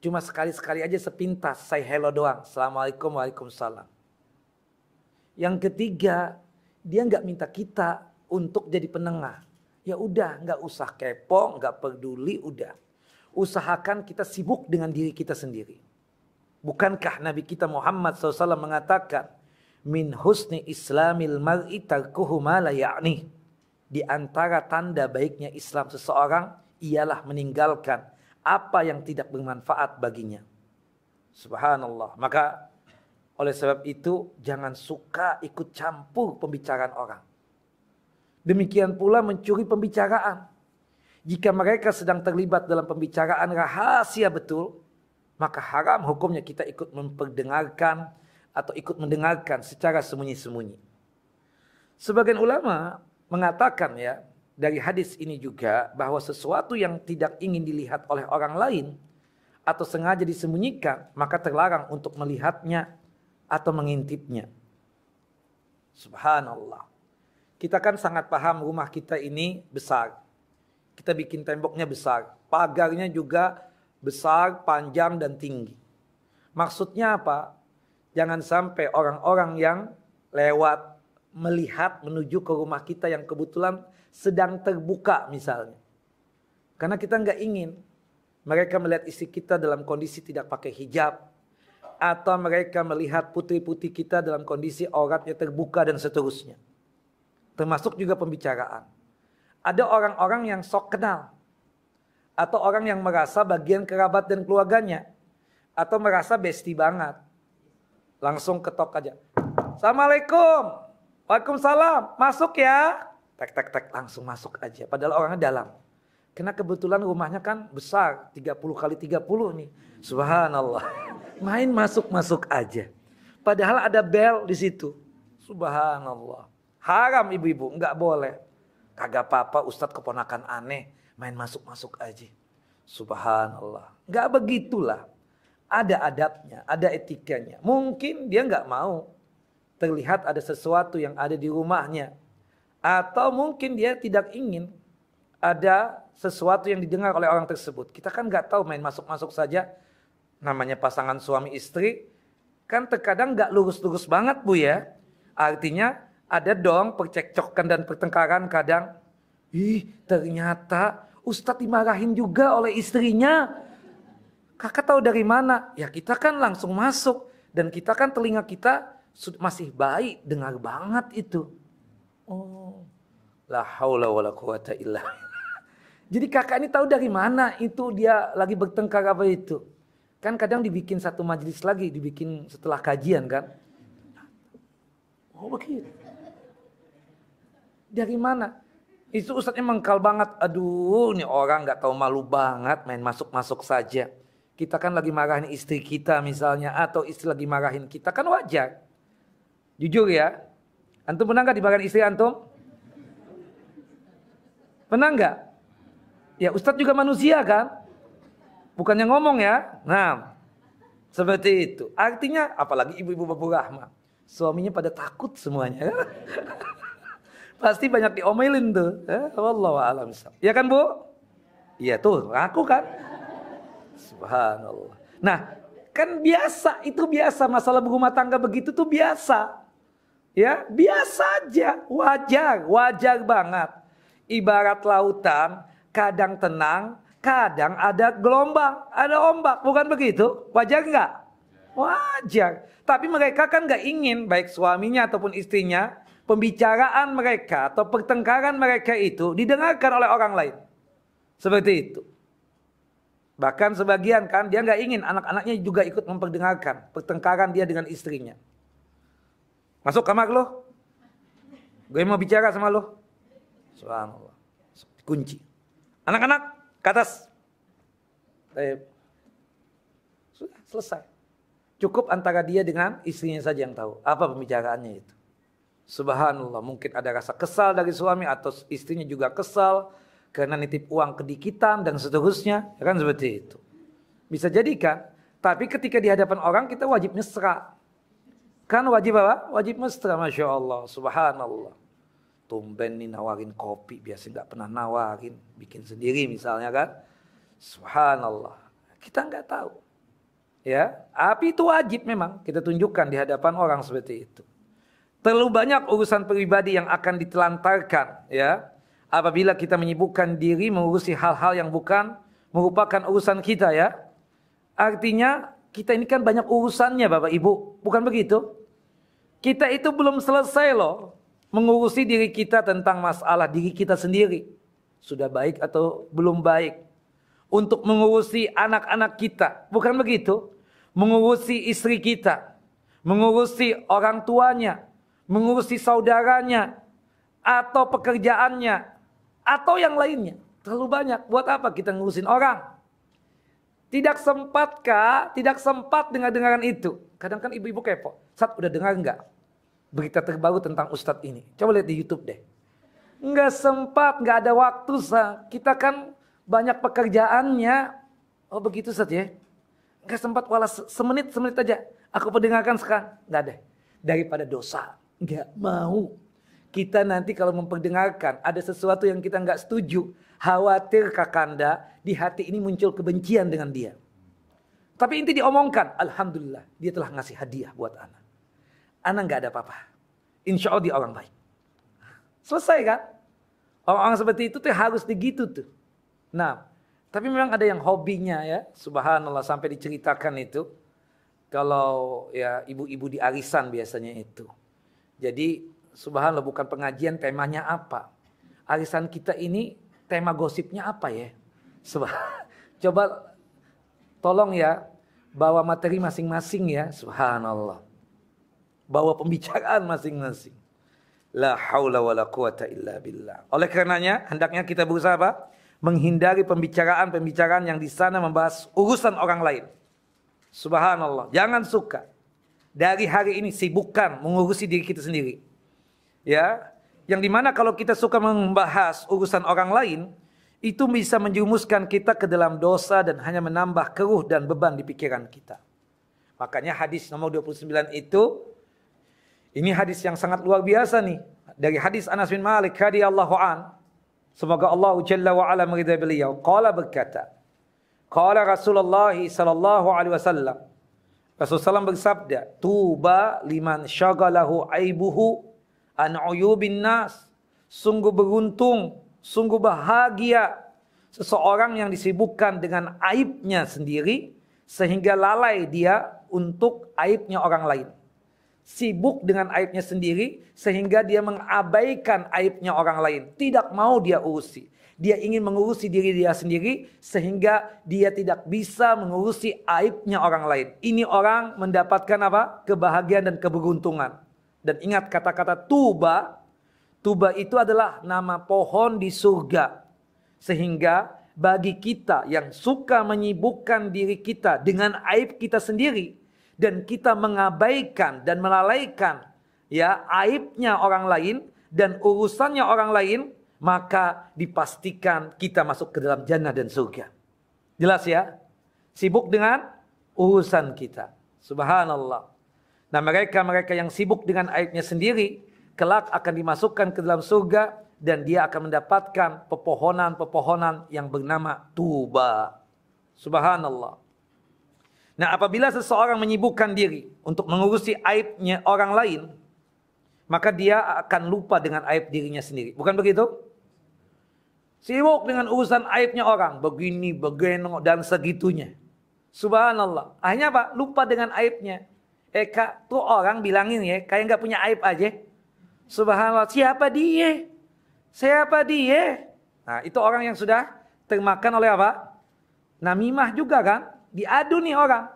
Cuma sekali-sekali aja sepintas, say hello doang. Assalamualaikum, waalaikumsalam. Yang ketiga, dia nggak minta kita untuk jadi penengah. Ya udah, nggak usah kepo, nggak peduli, udah. Usahakan kita sibuk dengan diri kita sendiri. Bukankah Nabi kita Muhammad SAW mengatakan, min husni islamil mar'i tarkuhu ma la ya'ni. Di antara tanda baiknya Islam seseorang ialah meninggalkan apa yang tidak bermanfaat baginya. Subhanallah. Maka oleh sebab itu jangan suka ikut campur pembicaraan orang. Demikian pula mencuri pembicaraan. Jika mereka sedang terlibat dalam pembicaraan rahasia betul, maka haram hukumnya kita ikut memperdengarkan atau ikut mendengarkan secara sembunyi-sembunyi. Sebagian ulama mengatakan ya, dari hadis ini juga bahwa sesuatu yang tidak ingin dilihat oleh orang lain atau sengaja disembunyikan, maka terlarang untuk melihatnya atau mengintipnya. Subhanallah. Kita kan sangat paham rumah kita ini besar. Kita bikin temboknya besar. Pagarnya juga besar, panjang dan tinggi. Maksudnya apa? Jangan sampai orang-orang yang lewat melihat menuju ke rumah kita yang kebetulan sedang terbuka misalnya. Karena kita nggak ingin mereka melihat istri kita dalam kondisi tidak pakai hijab, atau mereka melihat putri-putri kita dalam kondisi auratnya terbuka dan seterusnya. Termasuk juga pembicaraan. Ada orang-orang yang sok kenal, atau orang yang merasa bagian kerabat dan keluarganya, atau merasa bestie banget. Langsung ketok aja. Assalamualaikum. Waalaikumsalam. Masuk ya. Tek tek tek, langsung masuk aja. Padahal orangnya dalam. Karena kebetulan rumahnya kan besar, 30 kali 30 nih. Subhanallah. Main masuk-masuk aja. Padahal ada bel di situ. Subhanallah. Haram ibu-ibu, enggak boleh. Kagak apa-apa, ustadz keponakan aneh, main masuk-masuk aja. Subhanallah. Enggak begitulah. Ada adabnya, ada etikanya. Mungkin dia enggak mau terlihat ada sesuatu yang ada di rumahnya. Atau mungkin dia tidak ingin ada sesuatu yang didengar oleh orang tersebut. Kita kan enggak tahu, main masuk-masuk saja. Namanya pasangan suami istri, kan terkadang enggak lurus-lurus banget Bu ya. Artinya ada dong percekcokan dan pertengkaran kadang. Ternyata Ustadz dimarahin juga oleh istrinya. Kakak tahu dari mana? Ya kita kan langsung masuk. Dan kita kan telinga kita masih baik, dengar banget itu. Oh, la haula wala quwata illa. Jadi kakak ini tahu dari mana itu dia lagi bertengkar apa itu. Kan kadang dibikin satu majelis lagi, dibikin setelah kajian kan. Oh begitu. Dari mana? Itu ustadznya mengkal banget. Aduh, ini orang gak tahu malu banget main masuk-masuk saja. Kita kan lagi marahin istri kita misalnya. Atau istri lagi marahin kita, kan wajar. Jujur ya. Antum pernah gak dimarahin istri antum? Pernah gak? Ya ustadz juga manusia kan? Bukannya ngomong ya. Nah, seperti itu. Artinya apalagi ibu-ibu babu rahmah. Suaminya pada takut semuanya. Pasti banyak diomelin tuh. Wallahu a'lam. Ya kan Bu? Iya tuh, aku kan. Subhanallah. Nah, kan biasa, itu biasa. Masalah berumah tangga begitu tuh biasa. Ya, biasa aja. Wajar banget. Ibarat lautan, kadang tenang, kadang ada gelombang, ada ombak. Bukan begitu? Wajar nggak? Wajar. Tapi mereka kan nggak ingin, baik suaminya ataupun istrinya, pembicaraan mereka atau pertengkaran mereka itu didengarkan oleh orang lain. Seperti itu. Bahkan sebagian kan dia nggak ingin anak-anaknya juga ikut memperdengarkan pertengkaran dia dengan istrinya. Masuk kamar lo. Gue mau bicara sama lo. Subhanallah. Kunci. Anak-anak ke atas. Sudah selesai. Cukup antara dia dengan istrinya saja yang tahu apa pembicaraannya itu. Subhanallah, mungkin ada rasa kesal dari suami atau istrinya juga kesal karena nitip uang kedikitan dan seterusnya, ya kan seperti itu. Bisa jadi kan, tapi ketika di hadapan orang kita wajib mesra. Kan wajib apa? Wajib mesra, Masya Allah, subhanallah. Tumben nih nawarin kopi, biasa nggak pernah nawarin, bikin sendiri misalnya kan. Subhanallah, kita nggak tahu. Ya, tapi itu wajib memang kita tunjukkan di hadapan orang seperti itu. Terlalu banyak urusan pribadi yang akan ditelantarkan ya. Apabila kita menyibukkan diri mengurusi hal-hal yang bukan merupakan urusan kita ya. Artinya kita ini kan banyak urusannya Bapak Ibu. Bukan begitu? Kita itu belum selesai loh mengurusi diri kita tentang masalah diri kita sendiri. Sudah baik atau belum baik. Untuk mengurusi anak-anak kita. Bukan begitu? Mengurusi istri kita. Mengurusi orang tuanya. Mengurusi saudaranya. Atau pekerjaannya. Atau yang lainnya. Terlalu banyak. Buat apa kita ngurusin orang? Tidak sempatkah? Tidak sempat dengar-dengaran itu. Kadang kan ibu-ibu kepo. Ustadz udah dengar enggak berita terbaru tentang Ustadz ini? Coba lihat di YouTube deh. Enggak sempat, enggak ada waktu. Kita kan banyak pekerjaannya. Oh begitu Ustadz ya. Enggak sempat walau semenit aja. Aku pendengarkan sekarang. Enggak ada. Daripada dosa. Enggak mau. Kita nanti kalau memperdengarkan ada sesuatu yang kita enggak setuju. Khawatir kakanda di hati ini muncul kebencian dengan dia. Tapi inti diomongkan. Alhamdulillah dia telah ngasih hadiah buat anak. Anak enggak ada apa-apa. Insya Allah dia orang baik. Selesai kan? Orang-orang seperti itu tuh harus begitu tuh. Nah, Tapi memang ada yang hobinya ya, subhanallah, sampai diceritakan itu. Kalau ya ibu-ibu di arisan biasanya itu. Jadi subhanallah, bukan pengajian, temanya apa? Arisan kita ini tema gosipnya apa ya? Coba tolong ya, bawa materi masing-masing ya, subhanallah. Bawa pembicaraan masing-masing. La haula wa la quwata illa billah. Oleh karenanya, hendaknya kita berusaha apa? Menghindari pembicaraan-pembicaraan yang di sana membahas urusan orang lain. Subhanallah, jangan suka. Dari hari ini sibukkan mengurusi diri kita sendiri. Ya, yang dimana kalau kita suka membahas urusan orang lain, itu bisa menjerumuskan kita ke dalam dosa dan hanya menambah keruh dan beban di pikiran kita. Makanya hadis nomor 29 itu, ini hadis yang sangat luar biasa nih. Dari hadis Anas bin Malik radhiyallahu an. Semoga Allah Jalla wa ala meridai beliau. Qala berkata, qala Rasulullah sallallahu alaihi wasallam. Rasulullah bersabda, tuba liman syagalahu aibuhu an uyubin nas. Sungguh beruntung, sungguh bahagia seseorang yang disibukkan dengan aibnya sendiri sehingga lalai dia untuk aibnya orang lain. Sibuk dengan aibnya sendiri sehingga dia mengabaikan aibnya orang lain. Tidak mau dia urusi. Dia ingin mengurusi diri dia sendiri sehingga dia tidak bisa mengurusi aibnya orang lain. Ini orang mendapatkan apa? Kebahagiaan dan keberuntungan. Dan ingat kata-kata tuba. Tuba itu adalah nama pohon di surga. Sehingga bagi kita yang suka menyibukkan diri kita dengan aib kita sendiri, dan kita mengabaikan dan melalaikan ya aibnya orang lain dan urusannya orang lain, maka dipastikan kita masuk ke dalam jannah dan surga. Jelas ya? Sibuk dengan urusan kita. Subhanallah. Nah, mereka yang sibuk dengan aibnya sendiri, kelak akan dimasukkan ke dalam surga dan dia akan mendapatkan pepohonan-pepohonan yang bernama tuba. Subhanallah. Nah, apabila seseorang menyibukkan diri untuk mengurusi aibnya orang lain, maka dia akan lupa dengan aib dirinya sendiri. Bukan begitu? Sibuk dengan urusan aibnya orang. Begini, begini, dan segitunya. Subhanallah. Akhirnya apa? Lupa dengan aibnya. Kak, tuh orang bilangin ya, kayak gak punya aib aja. Subhanallah. Siapa dia? Siapa dia? Nah, itu orang yang sudah termakan oleh apa? Namimah juga kan? Diadu nih orang.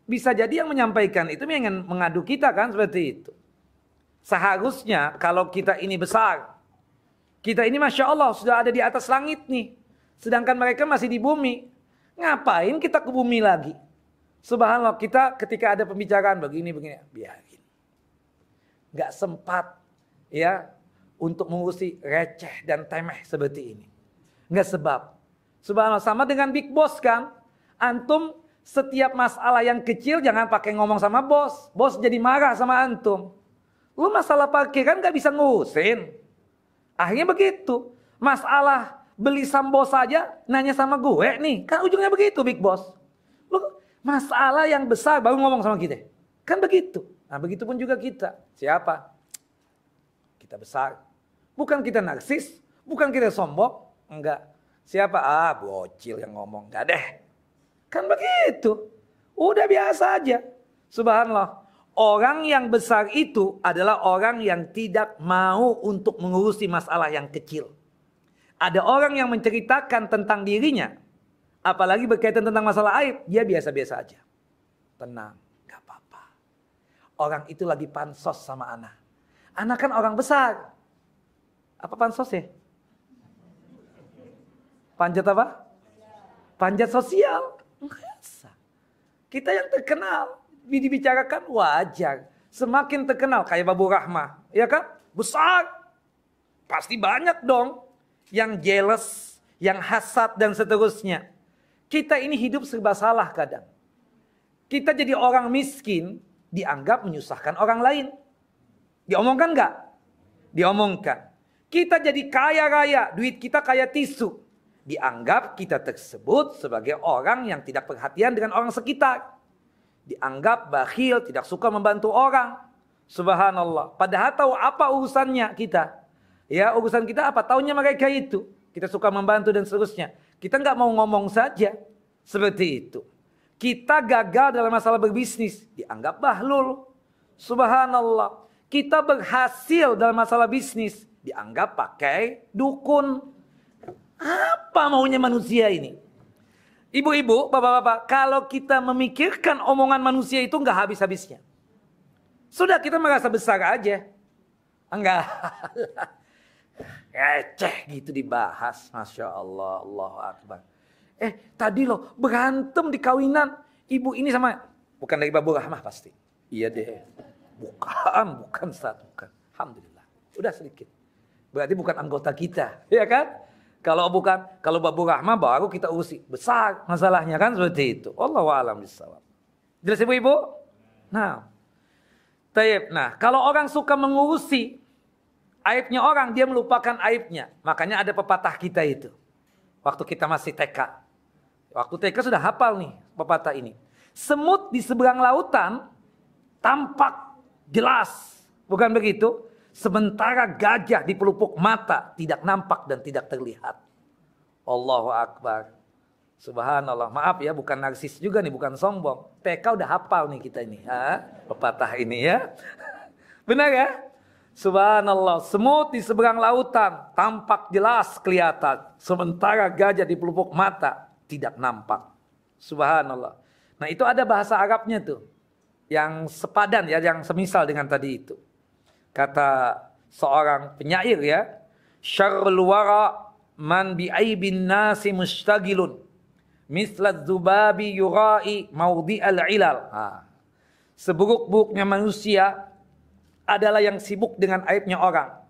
Bisa jadi yang menyampaikan itu ingin mengadu kita kan, seperti itu. Seharusnya kalau kita ini besar, kita ini Masya Allah sudah ada di atas langit nih. Sedangkan mereka masih di bumi. Ngapain kita ke bumi lagi? Subhanallah, kita ketika ada pembicaraan begini, biarin. Gak sempat ya untuk mengurusi receh dan temeh seperti ini. Gak sebab. Subhanallah, sama dengan Big Boss kan. Antum setiap masalah yang kecil jangan pakai ngomong sama bos. Bos jadi marah sama antum. Lu masalah parkir kan gak bisa ngurusin. Akhirnya begitu. Masalah beli sambo saja nanya sama gue nih. Kan ujungnya begitu Big Boss. Lu masalah yang besar baru ngomong sama kita. Kan begitu. Nah, begitu pun juga kita. Siapa? Kita besar. Bukan kita narsis. Bukan kita sombong. Enggak. Siapa? Bocil yang ngomong. Enggak deh. Kan begitu. Udah biasa aja. Subhanallah. Orang yang besar itu adalah orang yang tidak mau untuk mengurusi masalah yang kecil. Ada orang yang menceritakan tentang dirinya. Apalagi berkaitan tentang masalah aib. Dia biasa-biasa aja. Tenang. Gak apa-apa. Orang itu lagi pansos sama anak. Anak kan orang besar. Apa pansos ya? Panjat apa? Panjat sosial. Masa. Kita yang terkenal. Dibicarakan wajar. Semakin terkenal kayak Babu Rahmah. Ya kan? Besar. Pasti banyak dong. Yang jealous. Yang hasad dan seterusnya. Kita ini hidup serba salah kadang. Kita jadi orang miskin. Dianggap menyusahkan orang lain. Diomongkan gak? Diomongkan. Kita jadi kaya raya. Duit kita kayak tisu. Dianggap kita tersebut sebagai orang yang tidak perhatian dengan orang sekitar. Dianggap bakhil, tidak suka membantu orang. Subhanallah. Padahal tahu apa urusannya kita. Ya, urusan kita apa? Taunya mereka itu. Kita suka membantu dan seterusnya. Kita nggak mau ngomong saja seperti itu. Kita gagal dalam masalah berbisnis, dianggap bahlul. Subhanallah. Kita berhasil dalam masalah bisnis, dianggap pakai dukun. Apa maunya manusia ini? Ibu-ibu, bapak-bapak, kalau kita memikirkan omongan manusia itu nggak habis-habisnya. Sudah kita merasa besar aja. Enggak. Receh gitu dibahas. Masya Allah, Allahu Akbar. Tadi loh berantem di kawinan. Ibu ini sama, bukan dari Babu Rahmah pasti. Iya deh. Bukan Ustaz. Bukan. Alhamdulillah. Udah sedikit. Berarti bukan anggota kita. Ya kan? Kalau Babu Rahmah baru kita urusi. Besar masalahnya kan seperti itu. Wallahu a'lam bishawab. Jelas ibu-ibu? Nah, kalau orang suka mengurusi aibnya orang, dia melupakan aibnya. Makanya ada pepatah kita itu. Waktu kita masih TK. Waktu TK sudah hafal nih pepatah ini. Semut di seberang lautan tampak jelas. Bukan begitu? Sementara gajah di pelupuk mata tidak nampak dan tidak terlihat. Allahu Akbar. Subhanallah. Maaf ya, bukan narsis juga nih, bukan sombong. TK udah hafal nih kita ini. Pepatah ini ya. Benar ya? Subhanallah. Semut di seberang lautan tampak jelas kelihatan. Sementara gajah di pelupuk mata tidak nampak. Subhanallah. Nah itu ada bahasa Arabnya tuh. Yang sepadan ya, yang semisal dengan tadi itu. Kata seorang penyair ya. Syarrul wara man bi'aibin nasi mustagilun. Mislat zubabi yurai maudi'al ilal. Seburuk-buruknya manusia adalah yang sibuk dengan aibnya orang.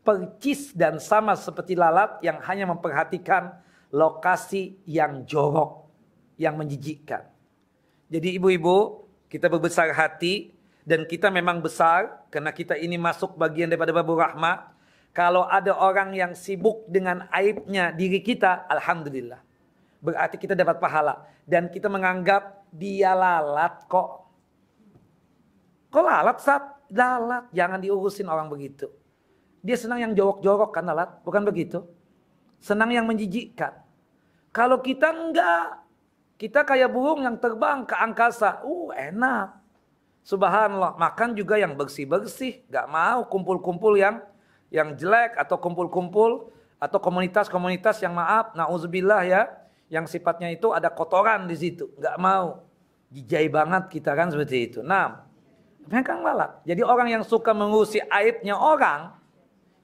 Percis dan sama seperti lalat yang hanya memperhatikan lokasi yang jorok, yang menjijikkan. Jadi ibu-ibu, kita berbesar hati dan kita memang besar karena kita ini masuk bagian daripada Babu Rahmah. Kalau ada orang yang sibuk dengan aibnya diri kita, alhamdulillah. Berarti kita dapat pahala dan kita menganggap dia lalat kok. Kok lalat, Sat? Lalat, jangan diurusin orang begitu. Dia senang yang jorok-jorok kan lalat, bukan begitu? Senang yang menjijikkan. Kalau kita enggak, kita kayak burung yang terbang ke angkasa. Enak. Subhanallah, makan juga yang bersih-bersih. Gak mau kumpul-kumpul yang jelek atau kumpul-kumpul atau komunitas-komunitas yang maaf, na'udzubillah ya, yang sifatnya itu ada kotoran di situ. Gak mau. Jijai banget kita kan seperti itu. Nah, mereka lalat. Jadi orang yang suka mengurusi aibnya orang,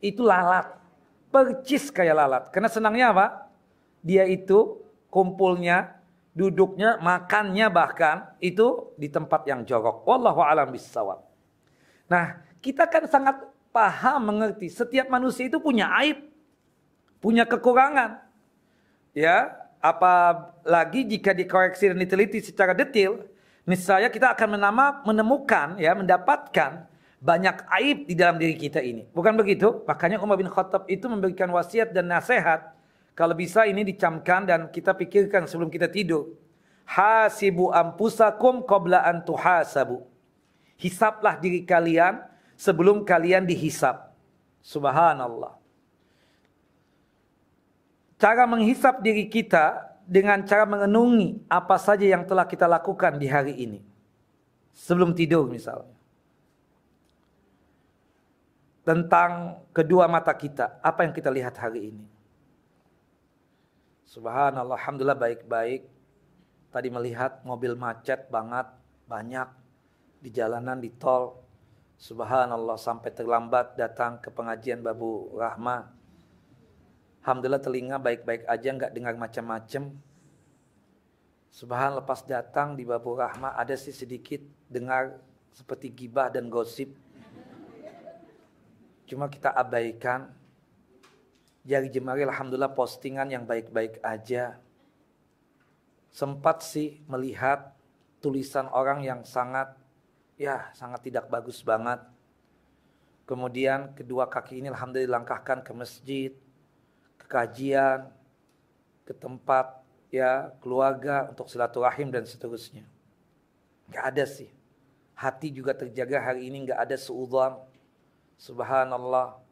itu lalat. Percis kayak lalat. Karena senangnya apa? Dia itu kumpulnya, duduknya, makannya bahkan itu di tempat yang jorok. Wallahu a'lam bishawab. Nah, kita kan sangat paham, mengerti. Setiap manusia itu punya aib, punya kekurangan. Ya, apalagi jika dikoreksi dan diteliti secara detail, niscaya kita akan menemukan, ya, mendapatkan banyak aib di dalam diri kita ini. Bukan begitu? Makanya Umar bin Khattab itu memberikan wasiat dan nasihat. Kalau bisa ini dicamkan dan kita pikirkan sebelum kita tidur. Hasibu ampusakum qabla an tuhasabu. Hisablah diri kalian sebelum kalian dihisab. Subhanallah. Cara menghisab diri kita dengan cara mengenungi apa saja yang telah kita lakukan di hari ini. Sebelum tidur misalnya. Tentang kedua mata kita, apa yang kita lihat hari ini. Subhanallah, alhamdulillah baik-baik. Tadi melihat mobil macet banget, banyak di jalanan, di tol. Subhanallah, sampai terlambat datang ke pengajian Babu Rahmah. Alhamdulillah telinga baik-baik aja, nggak dengar macam-macam. Subhanallah, pas datang di Babu Rahmah ada sih sedikit dengar seperti gibah dan gosip. Cuma kita abaikan. Jari jemari alhamdulillah postingan yang baik-baik aja. Sempat sih melihat tulisan orang yang sangat tidak bagus banget. Kemudian kedua kaki ini alhamdulillah langkahkan ke masjid, ke kajian, ke tempat ya keluarga untuk silaturahim dan seterusnya. Gak ada sih. Hati juga terjaga hari ini, gak ada suudzon. Subhanallah.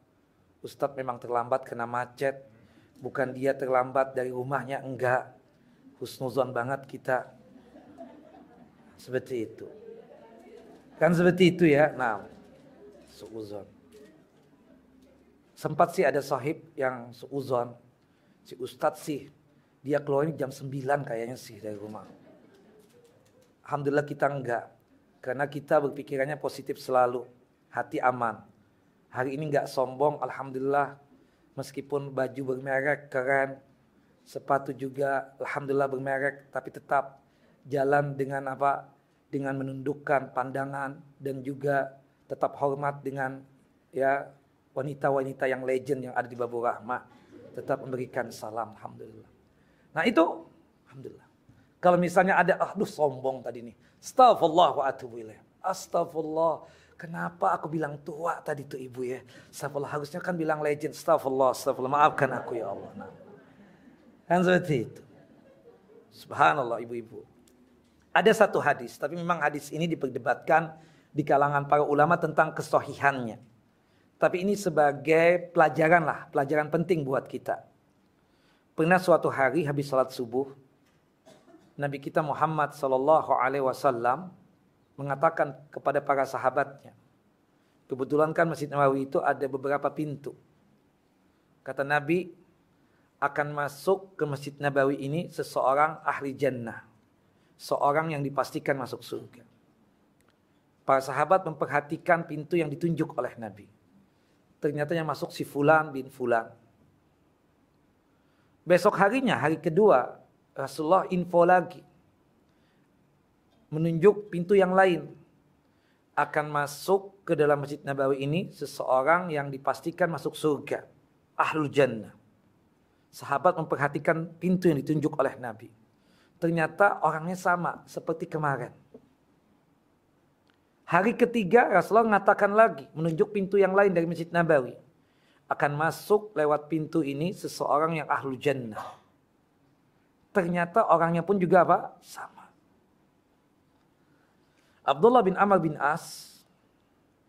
Ustadz memang terlambat kena macet. Bukan dia terlambat dari rumahnya, enggak. Husnuzon banget kita. Seperti itu. Kan seperti itu ya. Nah, suuzon. Sempat sih ada sahib yang suuzon. Si Ustadz sih, dia keluarnya jam 9 kayaknya sih dari rumah. Alhamdulillah kita enggak. Karena kita berpikirannya positif selalu. Hati aman. Hari ini enggak sombong, alhamdulillah. Meskipun baju bermerek, keren. Sepatu juga alhamdulillah bermerek. Tapi tetap jalan dengan apa? Dengan menundukkan pandangan. Dan juga tetap hormat dengan ya wanita-wanita yang legend yang ada di Babur Rahmah. Tetap memberikan salam, alhamdulillah. Nah itu, alhamdulillah. Kalau misalnya ada, aduh sombong tadi nih. Astaghfirullah wa atubu ilaih. Astaghfirullah. Kenapa aku bilang tua tadi tuh ibu ya? Astaghfirullah, harusnya kan bilang legend. Astaghfirullah, astaghfirullah. Maafkan aku ya Allah. Nah, kan seperti itu. Subhanallah ibu-ibu. Ada satu hadis, tapi memang hadis ini diperdebatkan di kalangan para ulama tentang kesohihannya. Tapi ini sebagai pelajaran lah, pelajaran penting buat kita. Pernah suatu hari habis salat subuh, Nabi kita Muhammad SAW mengatakan kepada para sahabatnya. Kebetulan kan Masjid Nabawi itu ada beberapa pintu. Kata Nabi, akan masuk ke Masjid Nabawi ini seseorang ahli jannah. Seorang yang dipastikan masuk surga. Para sahabat memperhatikan pintu yang ditunjuk oleh Nabi. Ternyata yang masuk si Fulan bin Fulan. Besok harinya, hari kedua, Rasulullah info lagi. Menunjuk pintu yang lain. Akan masuk ke dalam Masjid Nabawi ini seseorang yang dipastikan masuk surga. Ahlul Jannah. Sahabat memperhatikan pintu yang ditunjuk oleh Nabi. Ternyata orangnya sama seperti kemarin. Hari ketiga Rasulullah mengatakan lagi. Menunjuk pintu yang lain dari Masjid Nabawi. Akan masuk lewat pintu ini seseorang yang Ahlul Jannah. Ternyata orangnya pun juga apa? Sama. Abdullah bin Amr bin As,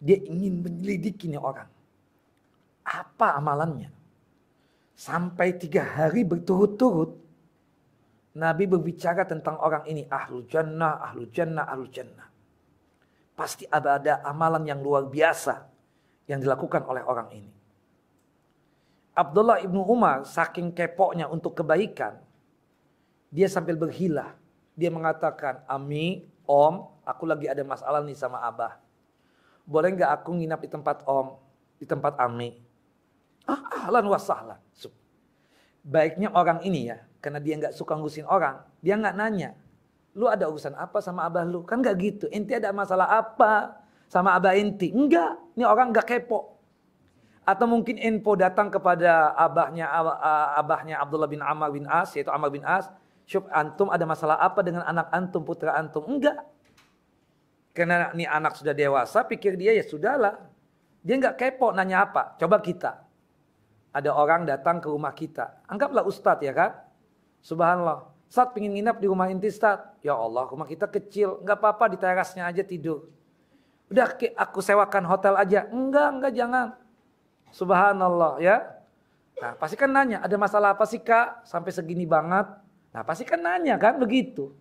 dia ingin menyelidiki nih orang. Apa amalannya? Sampai 3 hari berturut-turut, Nabi berbicara tentang orang ini. Ahlul Jannah, Ahlul Jannah, Ahlul Jannah. Pasti ada amalan yang luar biasa yang dilakukan oleh orang ini. Abdullah ibnu Umar saking kepoknya untuk kebaikan, dia sambil berhilah. Dia mengatakan, Ami, Om, aku lagi ada masalah nih sama Abah. Boleh gak aku nginap di tempat Om, di tempat Ami? Ahlan wa sahlan. Baiknya orang ini ya, karena dia gak suka ngurusin orang, dia gak nanya, lu ada urusan apa sama Abah lu? Kan gak gitu, enti ada masalah apa sama Abah enti? Enggak, ini orang gak kepo. Atau mungkin info datang kepada abahnya Abdullah bin Amr bin As, yaitu Amr bin As, syub antum ada masalah apa dengan anak antum, putra antum? Enggak. Karena ini anak sudah dewasa, pikir dia ya sudahlah. Dia enggak kepo nanya apa. Coba kita. Ada orang datang ke rumah kita. Anggaplah Ustadz ya kan. Subhanallah. Ustadz pengen nginap di rumah inti Ustadz. Ya Allah rumah kita kecil. Enggak apa-apa di terasnya aja tidur. Udah aku sewakan hotel aja. Enggak jangan. Subhanallah ya. Nah pasti kan nanya. Ada masalah apa sih kak? Sampai segini banget. Nah pasti kan nanya kan begitu.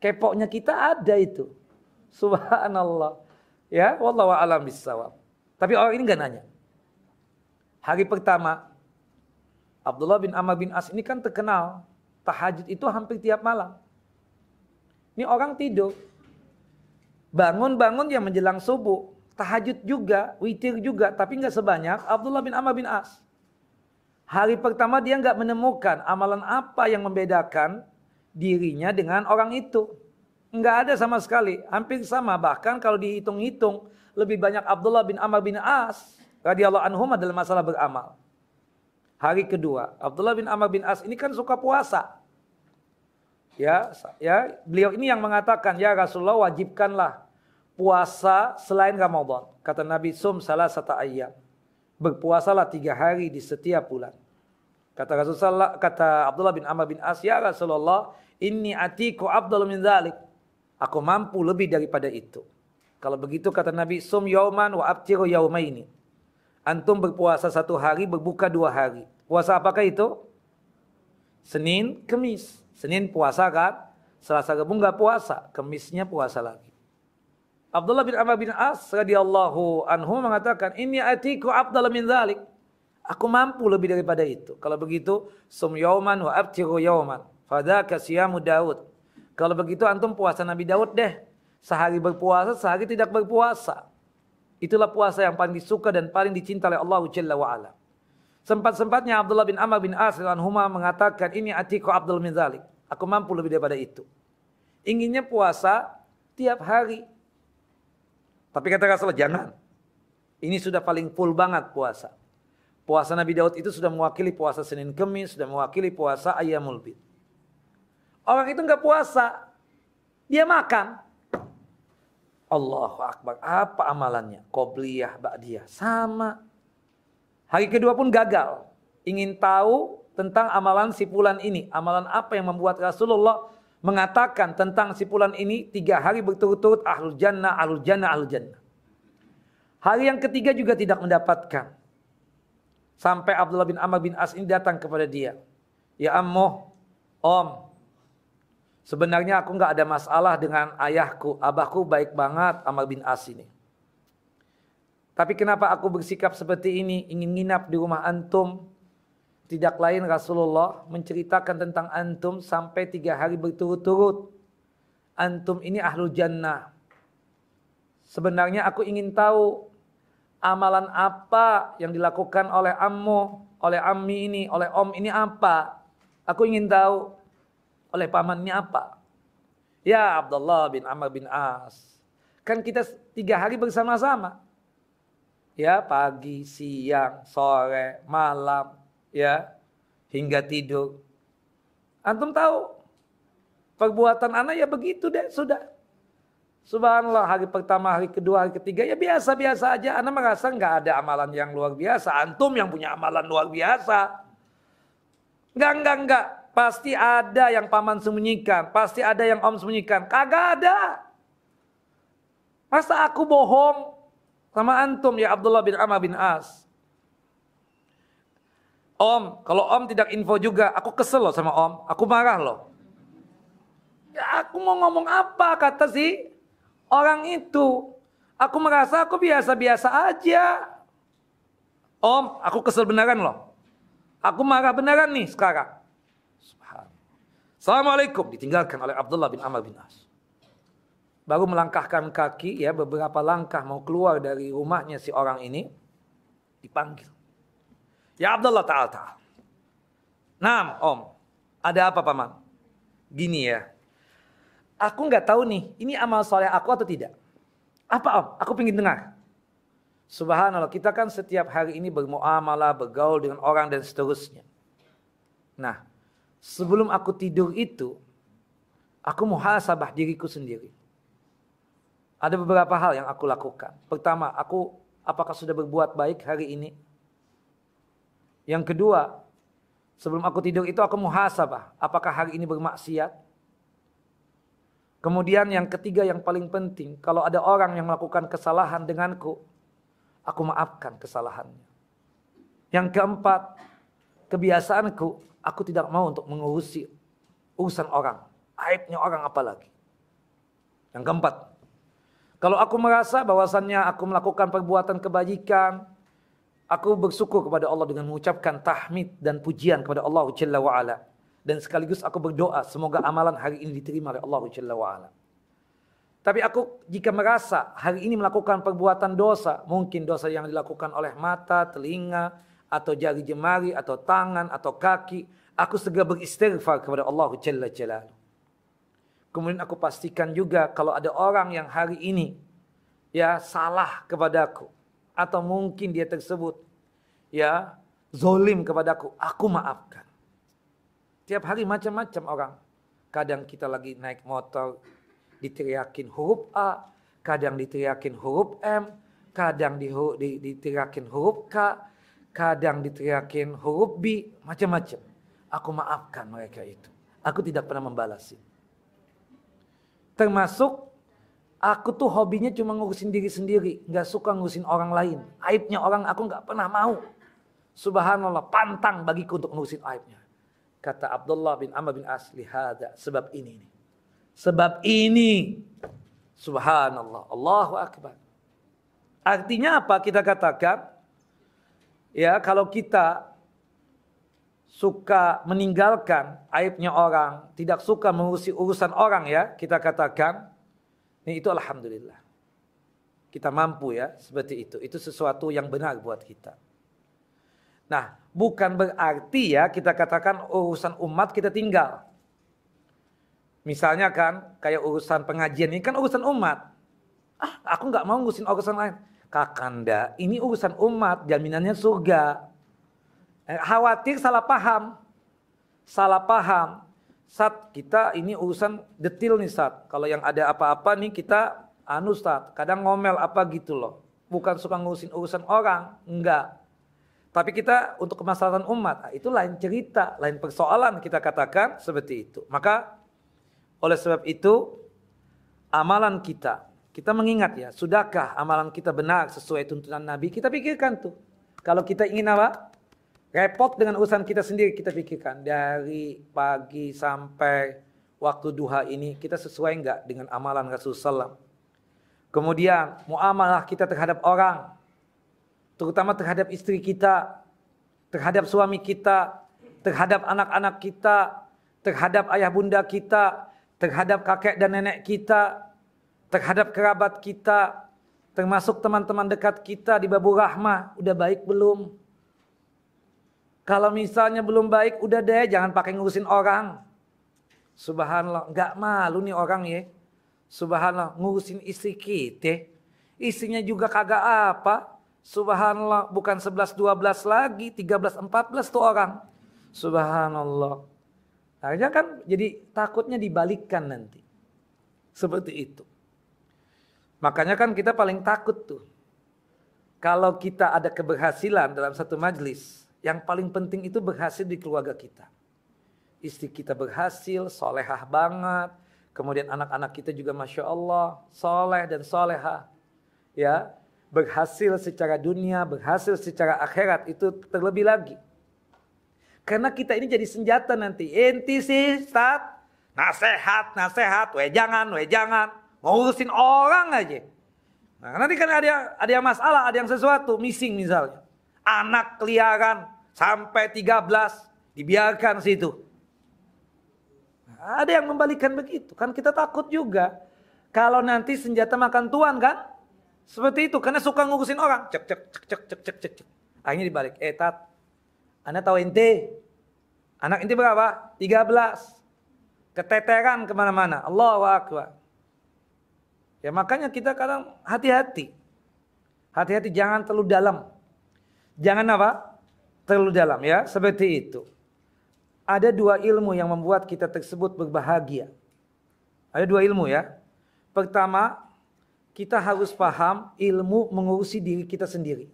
Kepoknya kita ada itu. Subhanallah. Ya, wallahu a'lam bissawab. Tapi orang ini enggak nanya. Hari pertama Abdullah bin Amr bin As ini kan terkenal tahajud itu hampir tiap malam. Ini orang tidur. Bangun-bangun ya menjelang subuh. Tahajud juga, witir juga, tapi enggak sebanyak Abdullah bin Amr bin As. Hari pertama dia enggak menemukan amalan apa yang membedakan dirinya dengan orang itu. Enggak ada sama sekali, hampir sama. Bahkan kalau dihitung-hitung lebih banyak Abdullah bin Amr bin As radhiyallahu anhum dalam masalah beramal. Hari kedua, Abdullah bin Amr bin As ini kan suka puasa. Ya, beliau ini yang mengatakan, ya Rasulullah wajibkanlah puasa selain Ramadan. Kata Nabi, sum salasata ayyam. Berpuasalah 3 hari di setiap bulan. Kata Rasulullah, kata Abdullah bin Amr bin As, ya Rasulullah, inni atiku afdalu min dzalik. Aku mampu lebih daripada itu. Kalau begitu kata Nabi, sum yauman wa abtiru yaumaini. Antum berpuasa 1 hari, berbuka 2 hari. Puasa apakah itu? Senin, Kemis. Senin puasa kan? Selasa Rabu nggak puasa, Kemisnya puasa lagi. Abdullah bin Amr bin As radhiyallahu anhu mengatakan, "Inni atiku afdal min dzalik." Aku mampu lebih daripada itu. Kalau begitu, sum yauman wa abtiru yauman. Fadzaka siyamu Daud. Kalau begitu antum puasa Nabi Daud deh. Sehari berpuasa, sehari tidak berpuasa. Itulah puasa yang paling disuka dan paling dicinta oleh Allah Jalla wa Ala. Sempat-sempatnya Abdullah bin Amr bin As radhiyallahu mengatakan, "Ini atiku afdal min dzalik." Aku mampu lebih daripada itu. Inginnya puasa tiap hari. Tapi kata Rasulullah, jangan. Ini sudah paling full banget puasa. Puasa Nabi Daud itu sudah mewakili puasa Senin Kemis, sudah mewakili puasa Ayyamul Bid. Orang itu enggak puasa, dia makan. Allahu Akbar, apa amalannya? Qobliyah, ba'diyah, sama. Hari kedua pun gagal. Ingin tahu tentang amalan si fulan ini. Amalan apa yang membuat Rasulullah mengatakan tentang si fulan ini 3 hari berturut-turut ahlul jannah, ahlul jannah, ahlul jannah. Hari yang ketiga juga tidak mendapatkan. Sampai Abdullah bin Amr bin As ini datang kepada dia. Ya ammoh, om, sebenarnya aku nggak ada masalah dengan ayahku. Abahku baik banget, Amr bin As ini. Tapi kenapa aku bersikap seperti ini? Ingin nginap di rumah antum. Tidak lain Rasulullah menceritakan tentang antum sampai 3 hari berturut-turut. Antum ini ahlul jannah. Sebenarnya aku ingin tahu amalan apa yang dilakukan oleh ammu, oleh ammi ini, oleh om ini apa. Aku ingin tahu oleh pamannya apa. Ya Abdullah bin Amr bin As. Kan kita 3 hari bersama-sama. Ya pagi, siang, sore, malam. Ya, hingga tidur. Antum tahu, perbuatan anak ya begitu deh, sudah. Subhanallah, hari pertama, hari kedua, hari ketiga, ya biasa-biasa aja. Anak merasa nggak ada amalan yang luar biasa. Antum yang punya amalan luar biasa. Enggak. Pasti ada yang paman sembunyikan. Pasti ada yang om sembunyikan. Kagak ada. Masa aku bohong sama antum ya Abdullah bin Amr bin As? Om, kalau om tidak info juga, aku kesel loh sama om. Aku marah loh. Ya aku mau ngomong apa kata si orang itu. Aku merasa aku biasa-biasa aja. Om, aku kesel beneran loh. Aku marah beneran nih sekarang. Assalamualaikum. Ditinggalkan oleh Abdullah bin Amr bin As. Baru melangkahkan kaki ya beberapa langkah mau keluar dari rumahnya si orang ini. Dipanggil. Ya Abdullah ta'ala. Naam om. Ada apa paman? Gini ya. Aku nggak tahu nih. Ini amal soleh aku atau tidak. Apa om? Aku pengen dengar. Subhanallah. Kita kan setiap hari ini bermuamalah, bergaul dengan orang dan seterusnya. Nah. Sebelum aku tidur itu. Aku muhasabah diriku sendiri. Ada beberapa hal yang aku lakukan. Pertama, aku apakah sudah berbuat baik hari ini? Yang kedua, sebelum aku tidur itu aku muhasabah. Apakah hari ini bermaksiat? Kemudian yang ketiga yang paling penting. Kalau ada orang yang melakukan kesalahan denganku. Aku maafkan kesalahannya. Yang keempat, kebiasaanku. Aku tidak mau untuk mengurusi urusan orang. Aibnya orang apalagi. Yang keempat. Kalau aku merasa bahwasannya aku melakukan perbuatan kebajikan. Aku bersyukur kepada Allah dengan mengucapkan tahmid dan pujian kepada Allah Jalla wa'ala. Dan sekaligus aku berdoa semoga amalan hari ini diterima oleh Allah Jalla wa'ala. Tapi aku jika merasa hari ini melakukan perbuatan dosa. Mungkin dosa yang dilakukan oleh mata, telinga, atau jari jemari, atau tangan, atau kaki. Aku segera beristighfar kepada Allah Jalla Jalla. Kemudian aku pastikan juga kalau ada orang yang hari ini ya salah kepadaku. Atau mungkin dia tersebut ya zolim kepadaku, aku maafkan. Tiap hari macam-macam orang. Kadang kita lagi naik motor diteriakin huruf A, kadang diteriakin huruf M, kadang diteriakin huruf K, kadang diteriakin huruf B, macam-macam. Aku maafkan mereka itu. Aku tidak pernah membalasi. Termasuk aku tuh hobinya cuma ngurusin diri sendiri. Gak suka ngurusin orang lain. Aibnya orang aku gak pernah mau. Subhanallah, pantang bagiku untuk ngurusin aibnya. Kata Abdullah bin Amr bin As, lihada, sebab ini. Sebab ini. Subhanallah, Allahu Akbar. Artinya apa kita katakan? Ya, kalau kita suka meninggalkan aibnya orang, tidak suka mengurusi urusan orang ya, kita katakan, ini itu alhamdulillah. Kita mampu ya, seperti itu. Itu sesuatu yang benar buat kita. Nah, bukan berarti ya kita katakan urusan umat kita tinggal. Misalnya kan, kayak urusan pengajian ini kan urusan umat. Aku nggak mau ngurusin urusan lain. Kakanda, ini urusan umat, jaminannya surga. Khawatir salah paham. Salah paham. Sat, kita ini urusan detil nih Sat. Kalau yang ada apa-apa nih kita Sat. Kadang ngomel apa gitu loh. Bukan suka ngurusin urusan orang. Enggak. Tapi kita untuk kemaslahatan umat. Itu lain cerita. Lain persoalan kita katakan seperti itu. Maka oleh sebab itu, amalan kita mengingat ya, sudahkah amalan kita benar sesuai tuntunan Nabi? Kita pikirkan tuh. Kalau kita ingin apa? Repot dengan urusan kita sendiri, kita pikirkan. Dari pagi sampai waktu duha ini, kita sesuai enggak dengan amalan Rasulullah SAW? Kemudian, muamalah kita terhadap orang, terutama terhadap istri kita, terhadap suami kita, terhadap anak-anak kita, terhadap ayah bunda kita, terhadap kakek dan nenek kita, terhadap kerabat kita, termasuk teman-teman dekat kita di Babur Rahmah, udah baik belum? Kalau misalnya belum baik, udah deh jangan pakai ngurusin orang. Subhanallah, nggak malu nih orang ya. Subhanallah, ngurusin istri kita, istrinya juga kagak apa. Subhanallah, bukan 11-12 lagi, 13-14 tuh orang. Subhanallah. Akhirnya kan jadi takutnya dibalikkan nanti. Seperti itu. Makanya kan kita paling takut tuh. Kalau kita ada keberhasilan dalam satu majlis, yang paling penting itu berhasil di keluarga kita. Istri kita berhasil, solehah banget. Kemudian anak-anak kita juga Masya Allah, soleh dan solehah. Ya, berhasil secara dunia, berhasil secara akhirat, itu terlebih lagi. Karena kita ini jadi senjata nanti. Enti sih, Ustaz, nasehat, jangan. Ngurusin orang aja. Nah, nanti kan ada yang masalah, ada yang sesuatu, missing misalnya. Anak keliaran sampai 13, dibiarkan situ. Nah, ada yang membalikan begitu. Kan kita takut juga. Kalau nanti senjata makan tuan kan. Seperti itu, karena suka ngurusin orang. Cek. Akhirnya dibalik. Tat. Anda tahu ente? Anak ente berapa? 13. Keteteran kemana-mana. Allahu Akbar. Ya makanya kita kadang hati-hati. Hati-hati jangan terlalu dalam. Jangan apa? Terlalu dalam ya. Seperti itu. Ada dua ilmu yang membuat kita tersebut berbahagia. Ada dua ilmu ya. Pertama, kita harus paham ilmu mengurusi diri kita sendiri.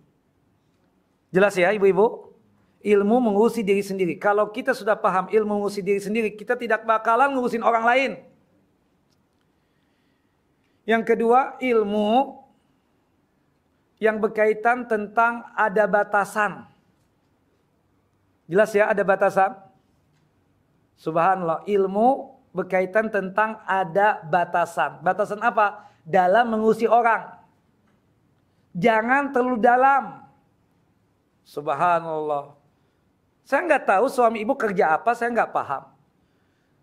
Jelas ya ibu-ibu? Ilmu mengurusi diri sendiri. Kalau kita sudah paham ilmu mengurusi diri sendiri, kita tidak bakalan ngurusin orang lain. Yang kedua, ilmu yang berkaitan tentang ada batasan. Jelas ya, ada batasan? Subhanallah, ilmu berkaitan tentang ada batasan. Batasan apa? Dalam mengurusi orang. Jangan terlalu dalam. Subhanallah. Saya nggak tahu suami ibu kerja apa, saya nggak paham.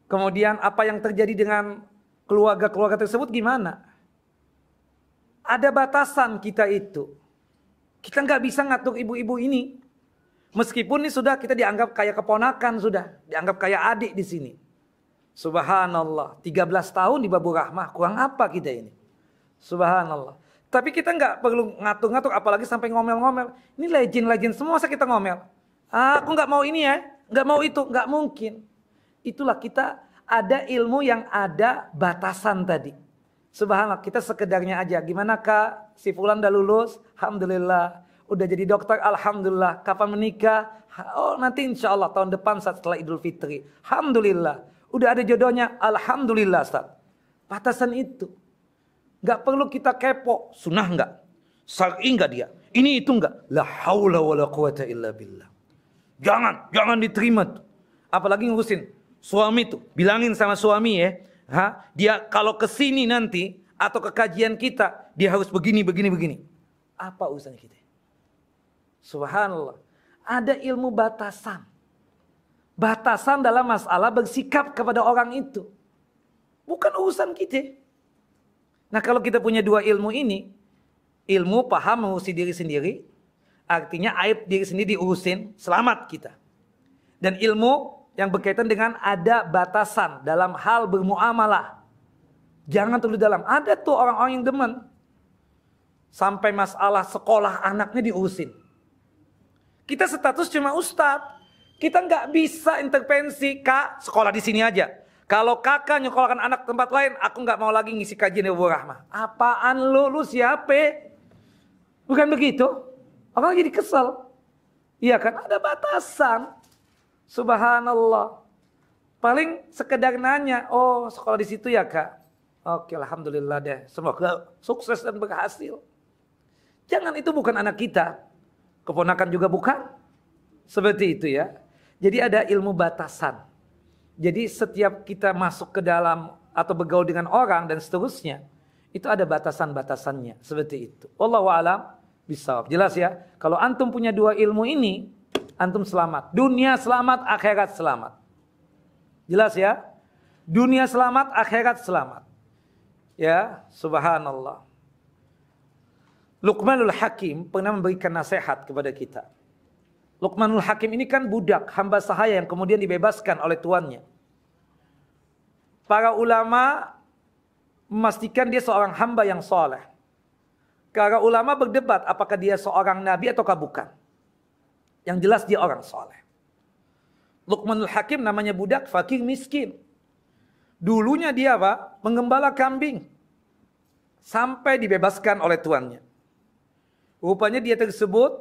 Kemudian apa yang terjadi dengan keluarga-keluarga tersebut gimana? Ada batasan kita itu. Kita nggak bisa ngatur ibu-ibu ini. Meskipun ini sudah kita dianggap kayak keponakan sudah. Dianggap kayak adik di sini. Subhanallah. 13 tahun di Babur Rahmah. Kurang apa kita ini? Subhanallah. Tapi kita nggak perlu ngatur-ngatur. Apalagi sampai ngomel-ngomel. Ini legend-legend semua masa kita ngomel. Aku nggak mau ini ya. Nggak mau itu. Nggak mungkin. Itulah kita ada ilmu yang ada batasan tadi. Subhanallah, kita sekedarnya aja. Gimana Kak? Si Fulan udah lulus? Alhamdulillah. Udah jadi dokter? Alhamdulillah. Kapan menikah? Oh nanti insya Allah tahun depan setelah Idul Fitri. Alhamdulillah. Udah ada jodohnya? Alhamdulillah Ustaz. Batasan itu. Gak perlu kita kepo. Sunnah enggak? Syar'i enggak dia? Ini itu enggak? La haula wa la quwata illa billah. Jangan diterima tuh. Apalagi ngurusin suami tuh. Bilangin sama suami ya. Dia kalau kesini nanti atau ke kajian kita, dia harus begini. Apa urusan kita? Subhanallah. Ada ilmu batasan. Batasan dalam masalah bersikap kepada orang itu. Bukan urusan kita. Nah kalau kita punya dua ilmu ini, ilmu paham mengurusi diri sendiri, artinya aib diri sendiri diurusin, selamat kita. Dan ilmu yang berkaitan dengan ada batasan dalam hal bermuamalah. Jangan terlalu dalam. Ada tuh orang-orang yang demen. Sampai masalah sekolah anaknya diurusin. Kita status cuma ustadz. Kita nggak bisa intervensi, Kak, sekolah di sini aja. Kalau kakak nyekolahkan anak tempat lain, aku nggak mau lagi ngisi kajian Ibu Rahmah. Apaan lu siapa? Bukan begitu. Orang jadi kesel. Iya kan, ada batasan. Subhanallah. Paling sekedar nanya, oh sekolah di situ ya Kak. Oke, alhamdulillah deh. Semoga sukses dan berhasil. Jangan, itu bukan anak kita. Keponakan juga bukan. Seperti itu ya. Jadi ada ilmu batasan. Jadi setiap kita masuk ke dalam atau bergaul dengan orang dan seterusnya, itu ada batasan-batasannya. Seperti itu. Wallahu a'lam bishawab. Jelas ya? Kalau antum punya dua ilmu ini, antum selamat. Dunia selamat, akhirat selamat. Jelas ya? Dunia selamat, akhirat selamat. Ya, subhanallah. Luqmanul Hakim pernah memberikan nasihat kepada kita. Luqmanul Hakim ini kan budak, hamba sahaya yang kemudian dibebaskan oleh tuannya. Para ulama memastikan dia seorang hamba yang soleh. Para ulama berdebat apakah dia seorang nabi ataukah bukan. Yang jelas dia orang soleh. Luqmanul Hakim namanya budak, fakir, miskin. Dulunya dia apa? Mengembala kambing. Sampai dibebaskan oleh tuannya. Rupanya dia tersebut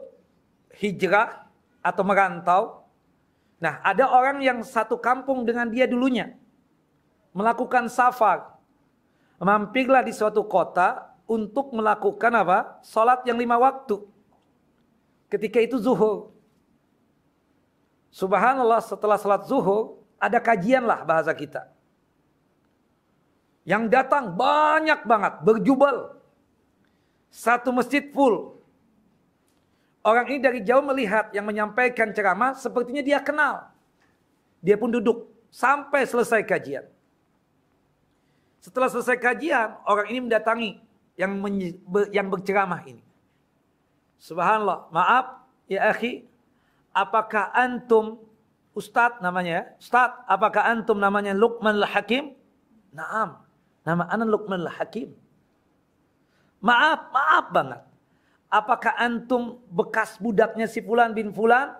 hijrah atau merantau. Nah, ada orang yang satu kampung dengan dia dulunya. Melakukan safar. Mampirlah di suatu kota untuk melakukan apa? Salat yang 5 waktu. Ketika itu zuhur. Subhanallah, setelah salat zuhur, ada kajian lah bahasa kita. Yang datang banyak banget, berjubel. Satu masjid full. Orang ini dari jauh melihat yang menyampaikan ceramah, sepertinya dia kenal. Dia pun duduk sampai selesai kajian. Setelah selesai kajian, orang ini mendatangi yang berceramah ini. Subhanallah, maaf ya akhi, apakah antum Ustadz namanya? Ustadz, apakah antum namanya Luqmanul Hakim? Naam, nama ana Luqmanul Hakim. Maaf banget. Apakah antum bekas budaknya si Fulan bin Fulan?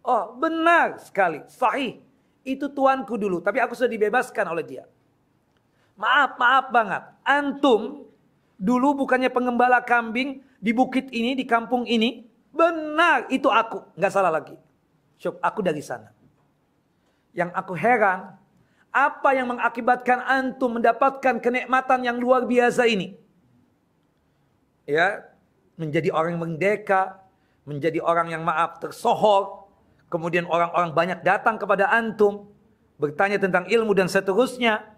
Oh, benar sekali, sahih. Itu tuanku dulu, tapi aku sudah dibebaskan oleh dia. Maaf banget. Antum dulu bukannya pengembala kambing di bukit ini, di kampung ini? Benar, itu aku. Nggak salah lagi. Syuk, aku dari sana. Yang aku heran, apa yang mengakibatkan antum mendapatkan kenikmatan yang luar biasa ini? Ya, menjadi orang yang merdeka, menjadi orang yang maaf tersohor, kemudian orang-orang banyak datang kepada antum, bertanya tentang ilmu dan seterusnya,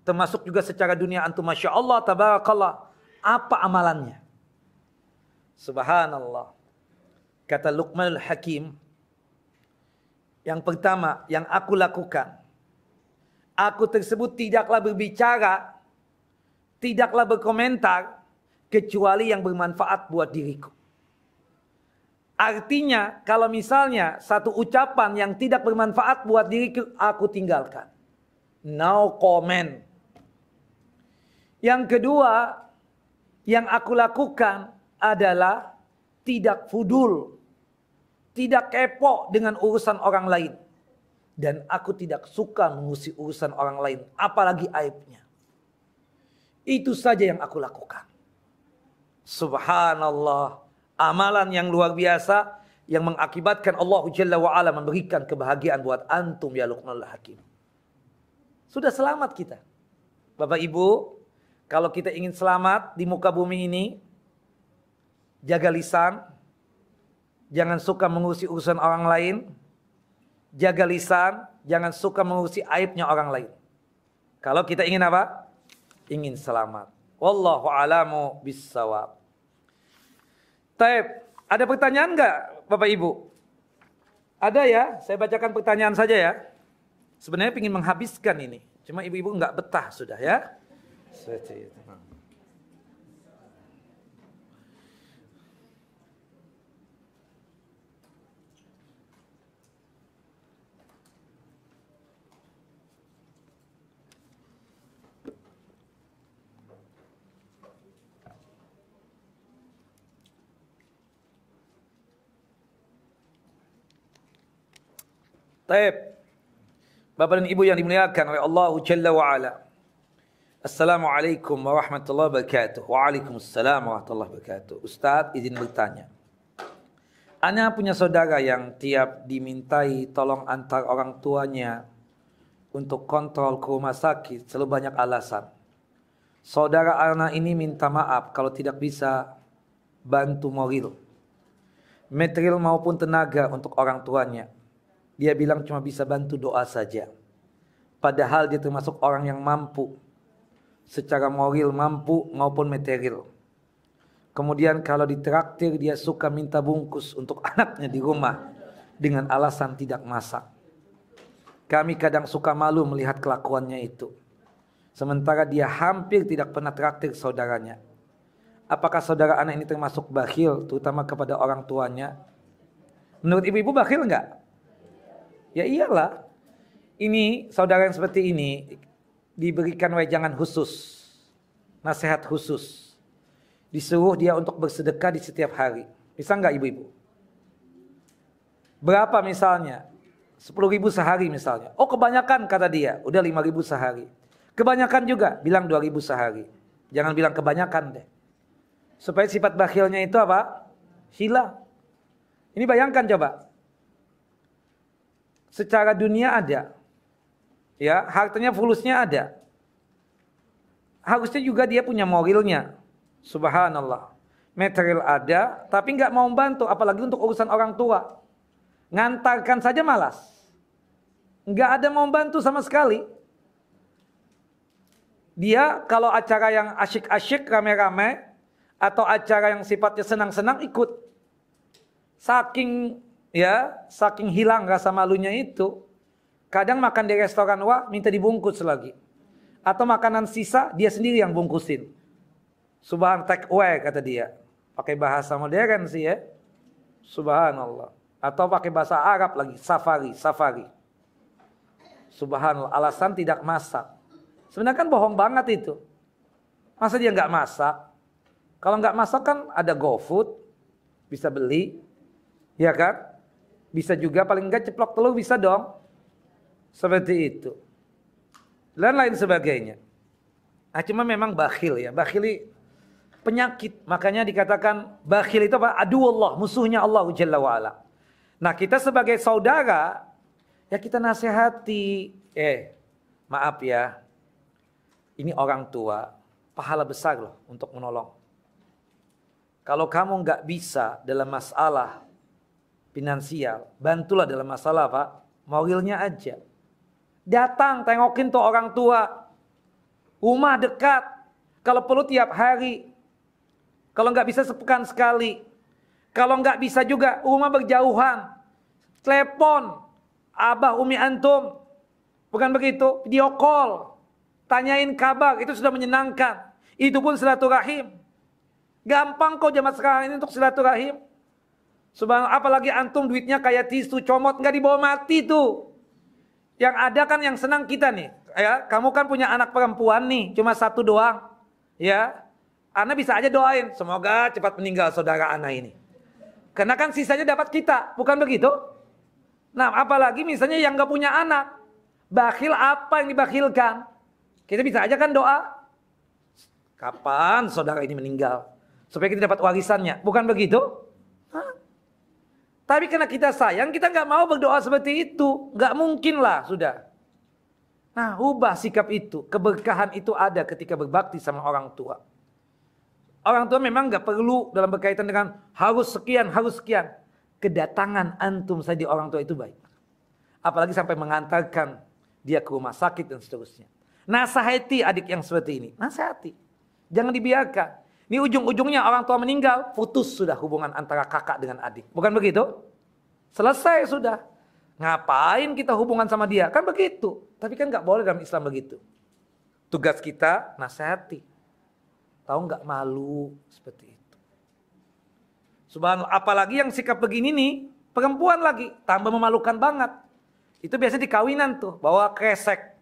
termasuk juga secara dunia antum, masya Allah, tabarakallah, apa amalannya? Subhanallah. Kata Luqmanul Hakim, yang pertama yang aku lakukan, aku tersebut tidaklah berbicara, tidaklah berkomentar, kecuali yang bermanfaat buat diriku. Artinya, kalau misalnya satu ucapan yang tidak bermanfaat buat diriku, aku tinggalkan. No comment. Yang kedua, yang aku lakukan adalah tidak fudul. Tidak kepo dengan urusan orang lain. Dan aku tidak suka mengusik urusan orang lain, apalagi aibnya. Itu saja yang aku lakukan. Subhanallah, amalan yang luar biasa yang mengakibatkan Allah Jalla wa'ala memberikan kebahagiaan buat antum ya Luqmanul Hakim. Sudah selamat kita. Bapak Ibu, kalau kita ingin selamat di muka bumi ini, jaga lisan, jangan suka mengurusi urusan orang lain, jaga lisan, jangan suka mengurusi aibnya orang lain. Kalau kita ingin apa? Ingin selamat. Wallahu a'lamu bissawab. Taib, ada pertanyaan enggak Bapak Ibu? Ada ya, saya bacakan pertanyaan saja ya. Sebenarnya ingin menghabiskan ini. Cuma ibu-ibu enggak betah sudah ya. Seperti itu. Taib. Bapak dan Ibu yang dimuliakan oleh Allah Jalla wa Ala. Assalamualaikum warahmatullahi wabarakatuh. Waalaikumsalam warahmatullahi wabarakatuh. Ustaz izin bertanya. Ana punya saudara yang tiap dimintai tolong antar orang tuanya untuk kontrol ke rumah sakit selalu banyak alasan. Saudara Ana ini minta maaf kalau tidak bisa bantu moral, material maupun tenaga untuk orang tuanya. Dia bilang cuma bisa bantu doa saja. Padahal dia termasuk orang yang mampu. Secara moral mampu maupun material. Kemudian kalau ditraktir dia suka minta bungkus untuk anaknya di rumah. Dengan alasan tidak masak. Kami kadang suka malu melihat kelakuannya itu. Sementara dia hampir tidak pernah traktir saudaranya. Apakah saudara anak ini termasuk bakhil terutama kepada orang tuanya? Menurut ibu-ibu bakhil enggak? Ya iyalah, ini saudara yang seperti ini diberikan wejangan khusus, nasihat khusus. Disuruh dia untuk bersedekah di setiap hari. Bisa enggak ibu-ibu? Berapa misalnya? 10.000 sehari misalnya. Oh kebanyakan kata dia, udah 5.000 sehari. Kebanyakan juga, bilang 2.000 sehari. Jangan bilang kebanyakan deh. Supaya sifat bakhilnya itu apa? Hilang. Ini bayangkan coba. Secara dunia ada. Ya, hartanya fulusnya ada. Harusnya juga dia punya moralnya. Subhanallah. Material ada, tapi nggak mau membantu. Apalagi untuk urusan orang tua. Ngantarkan saja malas. Nggak ada mau membantu sama sekali. Dia kalau acara yang asyik-asyik, rame-rame. Atau acara yang sifatnya senang-senang ikut. Saking hilang rasa malunya itu, kadang makan di restoran wah minta dibungkus lagi. Atau makanan sisa dia sendiri yang bungkusin. Subhan take away kata dia. Pakai bahasa modern sih ya. Subhanallah. Atau pakai bahasa Arab lagi, safari. Subhanallah, alasan tidak masak. Sebenarnya kan bohong banget itu. Masa dia nggak masak? Kalau nggak masak kan ada GoFood, bisa beli, ya kan? Bisa juga paling enggak ceplok telur bisa dong. Seperti itu. Dan lain sebagainya. Nah, cuma memang bakhil ya. Bakhil penyakit. Makanya dikatakan bakhil itu apa? Aduwallah, musuhnya Allah Jalla wa'ala. Nah kita sebagai saudara, ya kita nasihati. Maaf ya. Ini orang tua. Pahala besar loh untuk menolong. Kalau kamu nggak bisa dalam masalah finansial, bantulah dalam masalah apa? Moralnya aja. Datang, tengokin tuh orang tua. Rumah dekat. Kalau perlu tiap hari. Kalau nggak bisa sepekan sekali. Kalau nggak bisa juga rumah berjauhan. Telepon. Abah Umi antum. Bukan begitu? Video call. Tanyain kabar. Itu sudah menyenangkan. Itu pun silaturahim. Gampang kok zaman sekarang ini untuk silaturahim. Subhanallah, apalagi antum duitnya kayak tisu comot, nggak dibawa mati tuh. Yang ada kan yang senang kita nih. Ya, kamu kan punya anak perempuan nih, cuma satu doang. Ya, Ana bisa aja doain, semoga cepat meninggal saudara Ana ini. Karena kan sisanya dapat kita, bukan begitu? Nah, apalagi misalnya yang nggak punya anak, bakhil apa yang dibakhilkan? Kita bisa aja kan doa. Kapan saudara ini meninggal? Supaya kita dapat warisannya, bukan begitu? Tapi karena kita sayang, kita nggak mau berdoa seperti itu. Nggak mungkin lah, sudah. Nah, ubah sikap itu. Keberkahan itu ada ketika berbakti sama orang tua. Orang tua memang nggak perlu dalam berkaitan dengan harus sekian. Kedatangan antum saja orang tua itu baik. Apalagi sampai mengantarkan dia ke rumah sakit dan seterusnya. Nasihati adik yang seperti ini. Nasihati. Jangan dibiarkan. Ini ujung-ujungnya orang tua meninggal, putus sudah hubungan antara kakak dengan adik. Bukan begitu? Selesai sudah. Ngapain kita hubungan sama dia? Kan begitu. Tapi kan gak boleh dalam Islam begitu. Tugas kita nasihati. Tahu gak, malu seperti itu. Subhanallah. Apalagi yang sikap begini nih, perempuan lagi. Tambah memalukan banget. Itu biasanya di kawinan tuh. Bawa kresek.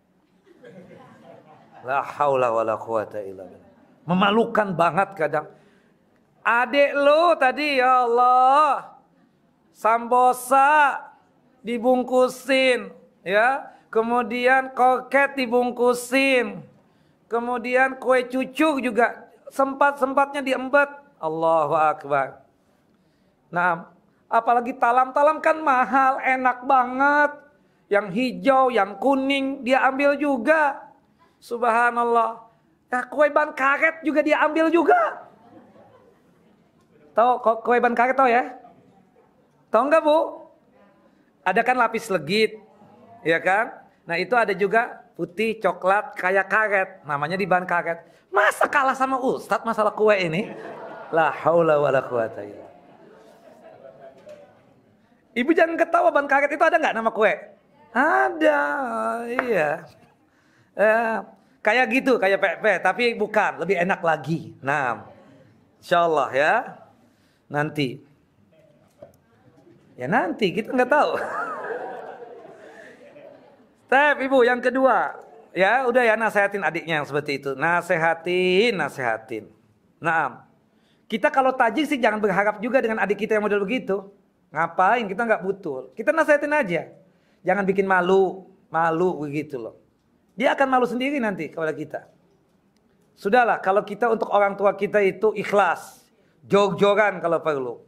La haula wa la quwata illa billah. Memalukan banget kadang. Adik lu tadi, ya Allah. Sambosa dibungkusin. Ya. Kemudian koket dibungkusin. Kemudian kue cucuk juga sempat-sempatnya diembat. Allahu Akbar. Nah, apalagi talam-talam kan mahal, enak banget. Yang hijau, yang kuning dia ambil juga. Subhanallah. Nah, kue ban karet juga dia ambil juga. Tahu kue ban karet tahu ya? Tahu enggak, Bu? Ada kan lapis legit. Ya kan? Nah, itu ada juga putih, coklat, kayak karet. Namanya di ban karet. Masa kalah sama Ustadz masalah kue ini? La haula wa la quwata illa. Ibu jangan ketawa, ban karet itu ada nggak nama kue? Ada, iya. Kayak gitu, kayak pepe, tapi bukan, lebih enak lagi. Nah, insyaallah ya, nanti. Ya nanti, kita nggak tahu. Step ibu, yang kedua. Ya, udah ya, nasehatin adiknya yang seperti itu. Nasehatin. Nah, kita kalau tajik sih jangan berharap juga dengan adik kita yang model begitu. Ngapain? Kita nggak butuh. Kita nasihatin aja. Jangan bikin malu begitu loh. Dia akan malu sendiri nanti kepada kita. Sudahlah, kalau kita untuk orang tua kita itu ikhlas, jor-joran kalau perlu.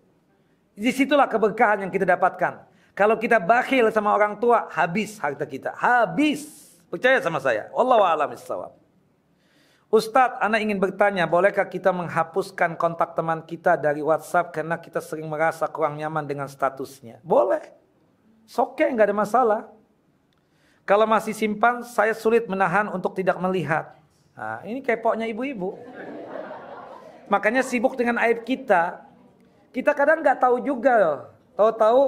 Disitulah keberkahan yang kita dapatkan. Kalau kita bakhil sama orang tua, habis harta kita. Habis. Percaya sama saya. Wallahu a'lam bishawab. Ustadz, ana ingin bertanya, bolehkah kita menghapuskan kontak teman kita dari WhatsApp karena kita sering merasa kurang nyaman dengan statusnya? Boleh. Oke, nggak ada masalah. Kalau masih simpan, saya sulit menahan untuk tidak melihat. Nah, ini kepoknya ibu-ibu. Makanya sibuk dengan aib kita. Kita kadang nggak tahu juga loh. Tahu-tahu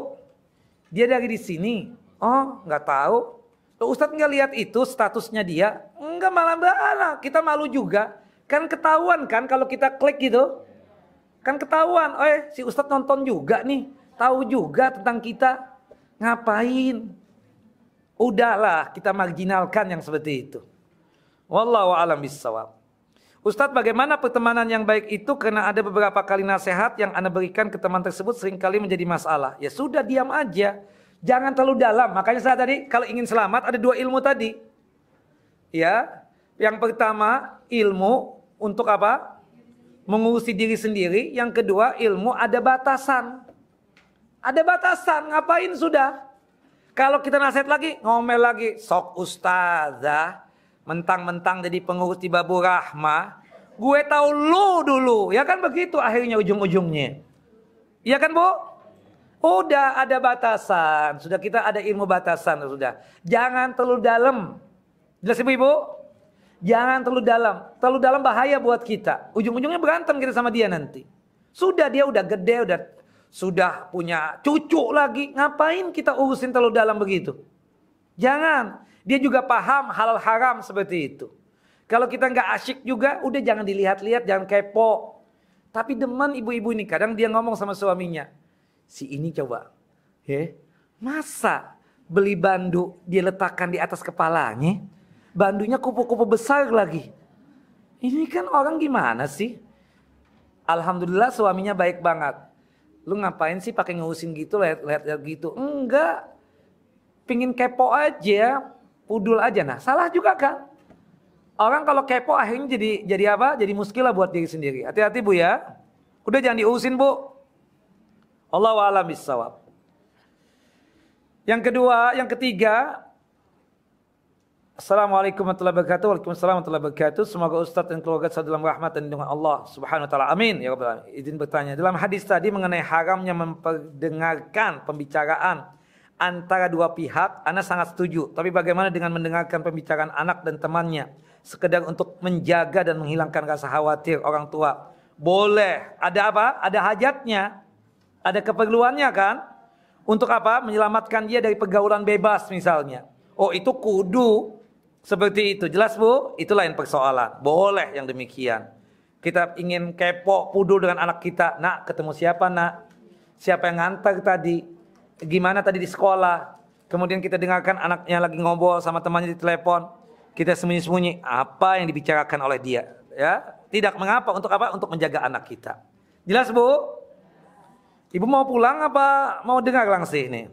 dia dari di sini. Oh, nggak tahu. Ustadz nggak lihat itu statusnya dia. Enggak, malah kita malu juga. Kan ketahuan kan kalau kita klik gitu. Kan ketahuan. Si Ustadz nonton juga nih. Tahu juga tentang kita. Ngapain? Udahlah kita marginalkan yang seperti itu. Wallahu a'lam bishawab. Ustadz, bagaimana pertemanan yang baik itu? Karena ada beberapa kali nasihat yang Anda berikan ke teman tersebut seringkali menjadi masalah. Ya sudah, diam aja. Jangan terlalu dalam. Makanya saya tadi kalau ingin selamat ada 2 ilmu tadi. Ya, yang pertama ilmu untuk apa? Mengurusi diri sendiri. Yang kedua ilmu ada batasan. Ada batasan, ngapain sudah? Kalau kita nasihat lagi, ngomel lagi, sok ustazah, mentang-mentang jadi pengurus di Babur Rahmah, gue tahu lu dulu, ya kan begitu akhirnya ujung-ujungnya. Iya kan Bu? Udah ada batasan, sudah kita ada ilmu batasan sudah. Jangan terlalu dalam. Jelas Ibu? Jangan terlalu dalam bahaya buat kita. Ujung-ujungnya berantem kita sama dia nanti. Sudah dia udah gede, sudah punya cucu lagi. Ngapain kita urusin terlalu dalam begitu? Jangan. Dia juga paham halal haram seperti itu. Kalau kita nggak asyik juga, udah jangan dilihat-lihat, jangan kepo. Tapi demen ibu-ibu ini, kadang dia ngomong sama suaminya. Si ini coba, masa beli bandu dia letakkan di atas kepalanya? Bandunya kupu-kupu besar lagi. Ini kan orang gimana sih? Alhamdulillah suaminya baik banget. Lu ngapain sih pakai ngurusin gitu, lihat gitu? Enggak. Pingin kepo aja, pudul aja. Nah, salah juga kan? Orang kalau kepo akhirnya jadi apa? Jadi muskilah buat diri sendiri. Hati-hati Bu ya. Udah jangan diurusin Bu. Allahu a'lam bishawab. Yang ketiga, Assalamualaikum warahmatullahi wabarakatuh. Waalaikumsalam warahmatullahi wabarakatuh. Semoga Ustaz dan keluarga selalu dalam rahmat dan lindungan Allah Subhanahu wa taala. Amin ya rabbal alamin. Izin bertanya, dalam hadis tadi mengenai haramnya memperdengarkan pembicaraan antara dua pihak, ana sangat setuju. Tapi bagaimana dengan mendengarkan pembicaraan anak dan temannya, sekedar untuk menjaga dan menghilangkan rasa khawatir orang tua? Boleh. Ada apa? Ada hajatnya. Ada keperluannya kan? Untuk apa? Menyelamatkan dia dari pergaulan bebas misalnya. Oh, itu kudu seperti itu. Jelas Bu? Itu lain persoalan. Boleh yang demikian. Kita ingin kepo, pudul dengan anak kita. Nak, ketemu siapa nak? Siapa yang ngantar tadi? Gimana tadi di sekolah? Kemudian kita dengarkan anaknya lagi ngobrol sama temannya di telepon. Kita sembunyi-sembunyi apa yang dibicarakan oleh dia. Ya, tidak mengapa. Untuk apa? Untuk menjaga anak kita. Jelas Bu? Ibu mau pulang apa mau dengar langsung ini?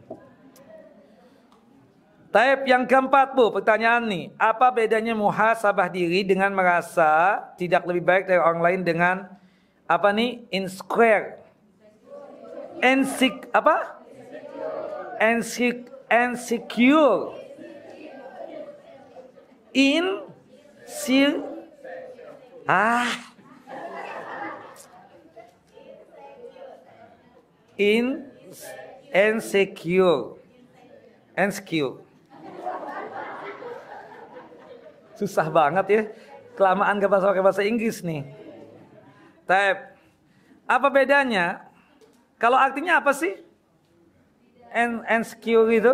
Taib yang keempat Bu, pertanyaan nih. Apa bedanya muhasabah diri dengan merasa tidak lebih baik dari orang lain dengan apa nih? Insecure. Apa? Insecure. Insecure. Susah banget ya. Kelamaan gak pakai bahasa Inggris nih. Taib. Apa bedanya? Kalau artinya apa sih? Insecure itu?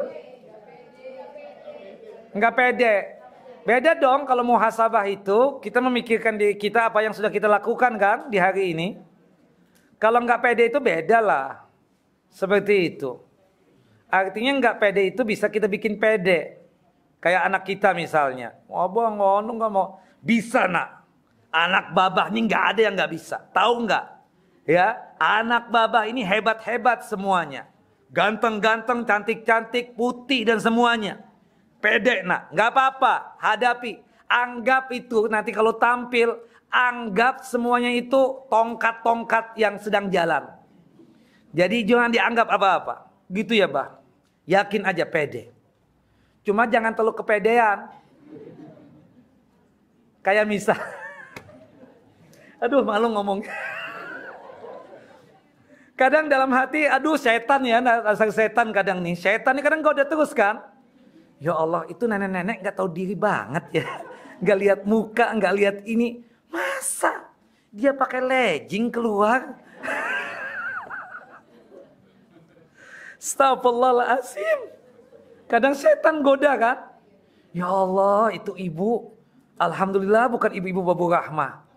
Enggak pede. Beda dong kalau muhasabah itu. Kita memikirkan diri kita apa yang sudah kita lakukan kan di hari ini. Kalau enggak pede itu beda lah. Seperti itu. Artinya enggak pede itu bisa kita bikin pede. Kayak anak kita misalnya. Abang ngono enggak mau. Bisa nak. Anak babah ini enggak ada yang enggak bisa. Tahu enggak? Ya, anak babah ini hebat-hebat semuanya. Ganteng-ganteng, cantik-cantik, putih dan semuanya. Pede nak. Enggak apa-apa. Hadapi. Anggap itu nanti kalau tampil. Anggap semuanya itu tongkat-tongkat yang sedang jalan. Jadi jangan dianggap apa-apa. Gitu ya bah. Yakin aja pede. Cuma jangan terlalu kepedean. Kayak misal. Aduh malu ngomong. Kadang dalam hati, aduh setan ya. Asal setan kadang nih. Setan ini kadang goda terus kan. Ya Allah itu nenek-nenek gak tahu diri banget ya. Gak lihat muka, gak lihat ini. Masa dia pakai legging keluar? Astagfirullahaladzim. Kadang setan goda kan. Ya Allah itu ibu. Alhamdulillah bukan ibu-ibu babu rahmah.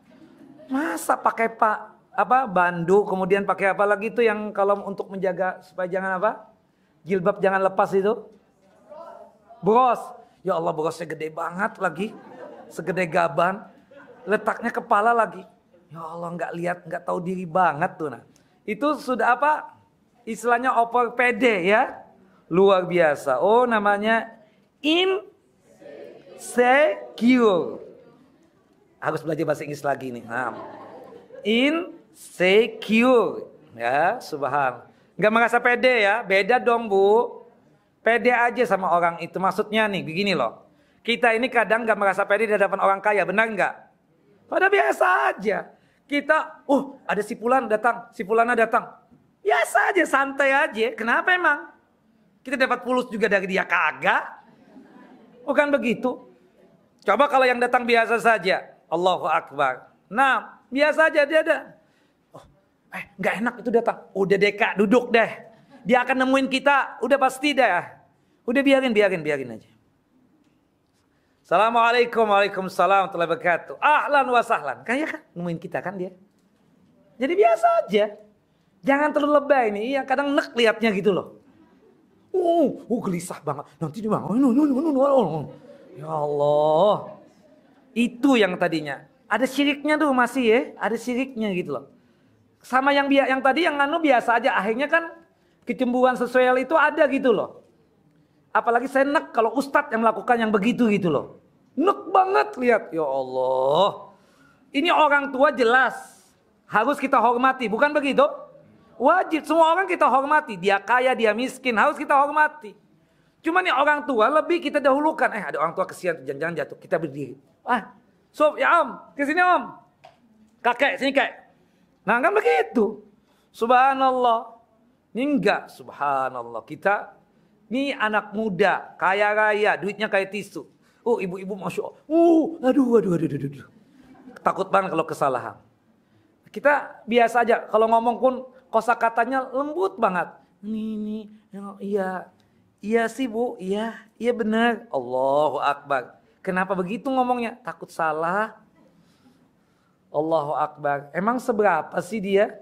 Masa pakai bandu kemudian pakai apa lagi itu yang kalau untuk menjaga supaya jangan apa? Jilbab jangan lepas itu. Bros. Ya Allah brosnya gede banget lagi. Segede gaban. Letaknya kepala lagi. Ya Allah nggak lihat, nggak tahu diri banget tuh nah. Itu sudah apa? Istilahnya over pede ya. Luar biasa. Oh namanya insecure. Harus belajar bahasa Inggris lagi nih. Nah. Insecure. Ya subhan. Nggak merasa pede ya. Beda dong Bu. Pede aja sama orang itu. Maksudnya nih begini loh. Kita ini kadang nggak merasa pede di hadapan orang kaya. Benar nggak? Pada biasa aja. Kita, ada si Fulan datang. Si Fulana datang. Biasa aja, santai aja. Kenapa emang? Kita dapat fulus juga dari dia kagak. Bukan begitu. Coba kalau yang datang biasa saja. Allahu Akbar. Nah, biasa aja dia ada. Nggak enak itu datang. Udah deka, duduk deh. Dia akan nemuin kita. Udah pasti deh. Udah biarin aja. Assalamualaikum warahmatullahi wabarakatuh. Ahlan wa sahlan. Kayak kan nemuin kita kan dia. Jadi biasa aja. Jangan terlalu lebay nih. Yang kadang nek liatnya gitu loh. Gelisah banget. Nanti dia bilang, ya Allah. Itu yang tadinya. Ada syiriknya tuh masih ya. Ada syiriknya gitu loh. Sama yang tadi yang biasa aja. Akhirnya kan kecemburuan seksual itu ada gitu loh. Apalagi saya nek kalau ustadz yang melakukan yang begitu gitu loh. Nek banget lihat. Ya Allah. Ini orang tua jelas. Harus kita hormati. Bukan begitu? Wajib. Semua orang kita hormati. Dia kaya, dia miskin. Harus kita hormati. Cuma nih orang tua lebih kita dahulukan. Ada orang tua kesian. Jangan jatuh. Kita berdiri. Sob ya om. Kesini om. Kakek sini kakek. Nah kan begitu. Subhanallah. Ini enggak. Subhanallah. Kita Ini anak muda, kaya raya, duitnya kayak tisu. Oh, ibu-ibu Masya Allah. Aduh. Takut banget kalau kesalahan. Kita biasa aja, kalau ngomong pun kosakatanya lembut banget. Iya sih bu, iya benar. Allahu Akbar. Kenapa begitu ngomongnya? Takut salah. Allahu Akbar. Emang seberapa sih dia?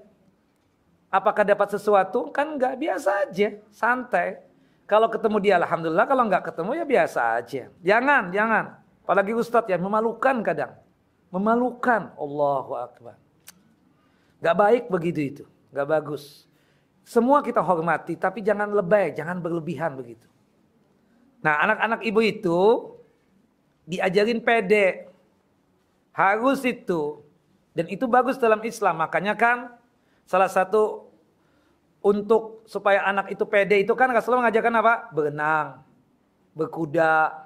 Apakah dapat sesuatu? Kan enggak, biasa aja, santai. Kalau ketemu dia alhamdulillah, kalau enggak ketemu ya biasa aja. Jangan. Apalagi ustadz ya, memalukan kadang. Memalukan. Allahu Akbar. Enggak baik begitu itu, enggak bagus. Semua kita hormati, tapi jangan lebay, jangan berlebihan begitu. Nah, anak-anak ibu itu diajarin pede. Harus itu. Dan itu bagus dalam Islam. Makanya kan salah satu untuk supaya anak itu pede itu kan Rasulullah mengajarkan apa? Berenang, berkuda,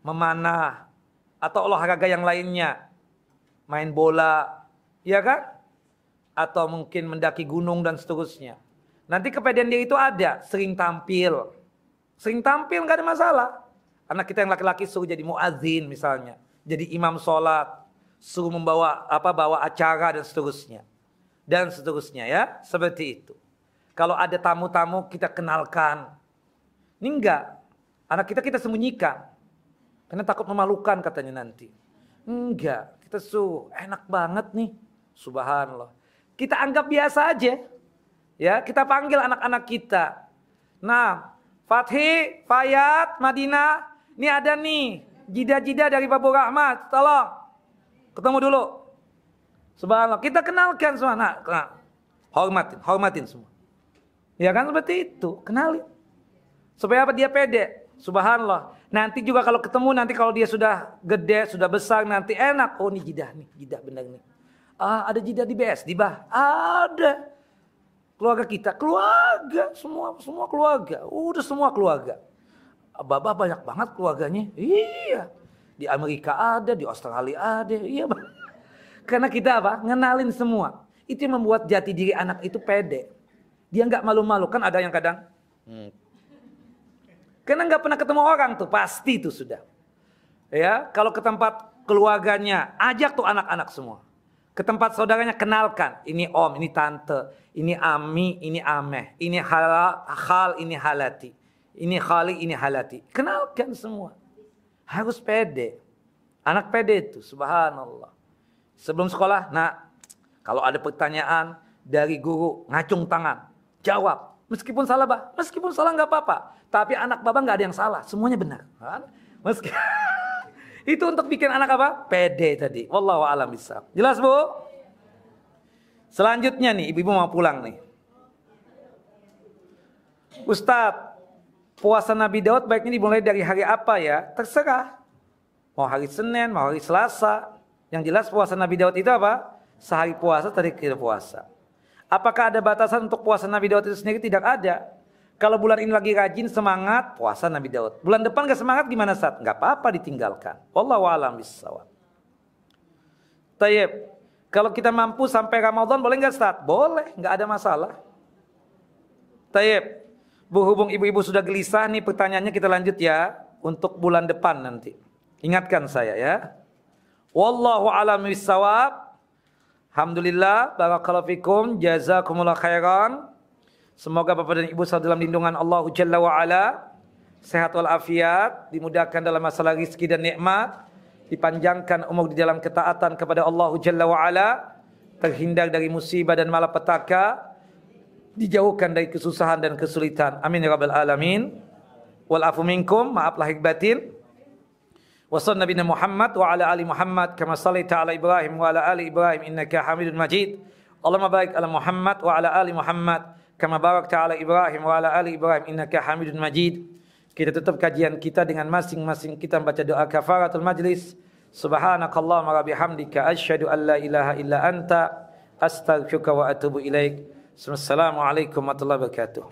memanah, atau olahraga yang lainnya. Main bola, ya kan? Atau mungkin mendaki gunung dan seterusnya. Nanti kepedean dia itu ada, sering tampil. Sering tampil nggak ada masalah. Anak kita yang laki-laki suruh jadi muadzin misalnya, jadi imam sholat, suruh bawa acara dan seterusnya. Dan seterusnya ya, seperti itu. Kalau ada tamu-tamu kita kenalkan. Ini enggak. Anak kita sembunyikan. Karena takut memalukan katanya nanti. Enggak. Kita suruh, enak banget nih. Subhanallah. Kita anggap biasa aja. Ya, kita panggil anak-anak kita. Nah, Fathi, Fayat, Madinah. Ini ada nih. Jida-jida dari Babu Rahmat. Tolong. Ketemu dulu. Subhanallah. Kita kenalkan semua. Nah, hormatin semua. Ya kan seperti itu, kenalin. Supaya apa? Dia pede. Subhanallah. Nanti juga kalau ketemu, nanti kalau dia sudah gede, sudah besar, nanti enak. Oh ini jidah benar nih. Ada jidah di BS, di Bah. Ada. Keluarga kita, semua keluarga. Udah semua keluarga. Baba banyak banget keluarganya. Iya. Di Amerika ada, di Australia ada. Iya. Karena kita apa? Ngenalin semua. Itu yang membuat jati diri anak itu pede. Dia nggak malu-malu, kan ada yang kadang. Karena nggak pernah ketemu orang tuh, pasti itu sudah. Ya, kalau ke tempat keluarganya, ajak tuh anak-anak semua. Ke tempat saudaranya kenalkan, ini om, ini tante, ini ami, ini ameh, ini hal, ini halati, ini khali, ini halati. Kenalkan semua. Harus pede. Anak pede itu, subhanallah. Sebelum sekolah, nah, kalau ada pertanyaan dari guru, ngacung tangan. Jawab, meskipun salah nggak apa-apa. Tapi anak baba nggak ada yang salah, semuanya benar. Itu untuk bikin anak apa? Pede tadi. Wallahu a'lam bishawab. Jelas bu? Selanjutnya nih, ibu-ibu mau pulang nih. Ustadz, puasa Nabi Daud baiknya dimulai dari hari apa ya? Terserah. Mau hari Senin, mau hari Selasa. Yang jelas puasa Nabi Daud itu apa? Sehari puasa, tadi kita puasa. Apakah ada batasan untuk puasa Nabi Daud itu sendiri? Tidak ada. Kalau bulan ini lagi rajin, semangat, puasa Nabi Daud. Bulan depan gak semangat gimana Ustaz? Gak apa-apa ditinggalkan. Wallahu a'lam bishawab. Tayyib. Kalau kita mampu sampai Ramadan boleh gak Ustaz? Boleh, gak ada masalah. Tayyib. Berhubung ibu-ibu sudah gelisah nih pertanyaannya, kita lanjut ya. Untuk bulan depan nanti. Ingatkan saya ya. Wallahu a'lam bishawab. Alhamdulillah, barakallahu fikum, jazakumullah khairan. Semoga Bapak dan Ibu selalu dalam lindungan Allah Jalla wa Ala, sehat walafiat, dimudahkan dalam masalah rezeki dan nikmat, dipanjangkan umur di dalam ketaatan kepada Allah Jalla wa Ala, terhindar dari musibah dan malapetaka, dijauhkan dari kesusahan dan kesulitan. Amin ya rabbal alamin. Wal afu minkum, maaf lahir batin. Wassallallahu nabiyana Muhammad wa ala ali Muhammad kama shallaita ala Ibrahim wa ala ali Ibrahim innaka Hamidun Majid. Allahumma barik ala Muhammad wa ala ali Muhammad kama barakta ala Ibrahim wa ala ali Ibrahim innaka Hamidun Majid. Kita tutup kajian kita dengan masing-masing kita membaca doa kafaratul majlis. Subhanakallahumma wa bihamdika asyhadu an la ilaha illa anta astaghfiruka wa atubu ilaik. Assalamualaikum warahmatullahi wabarakatuh.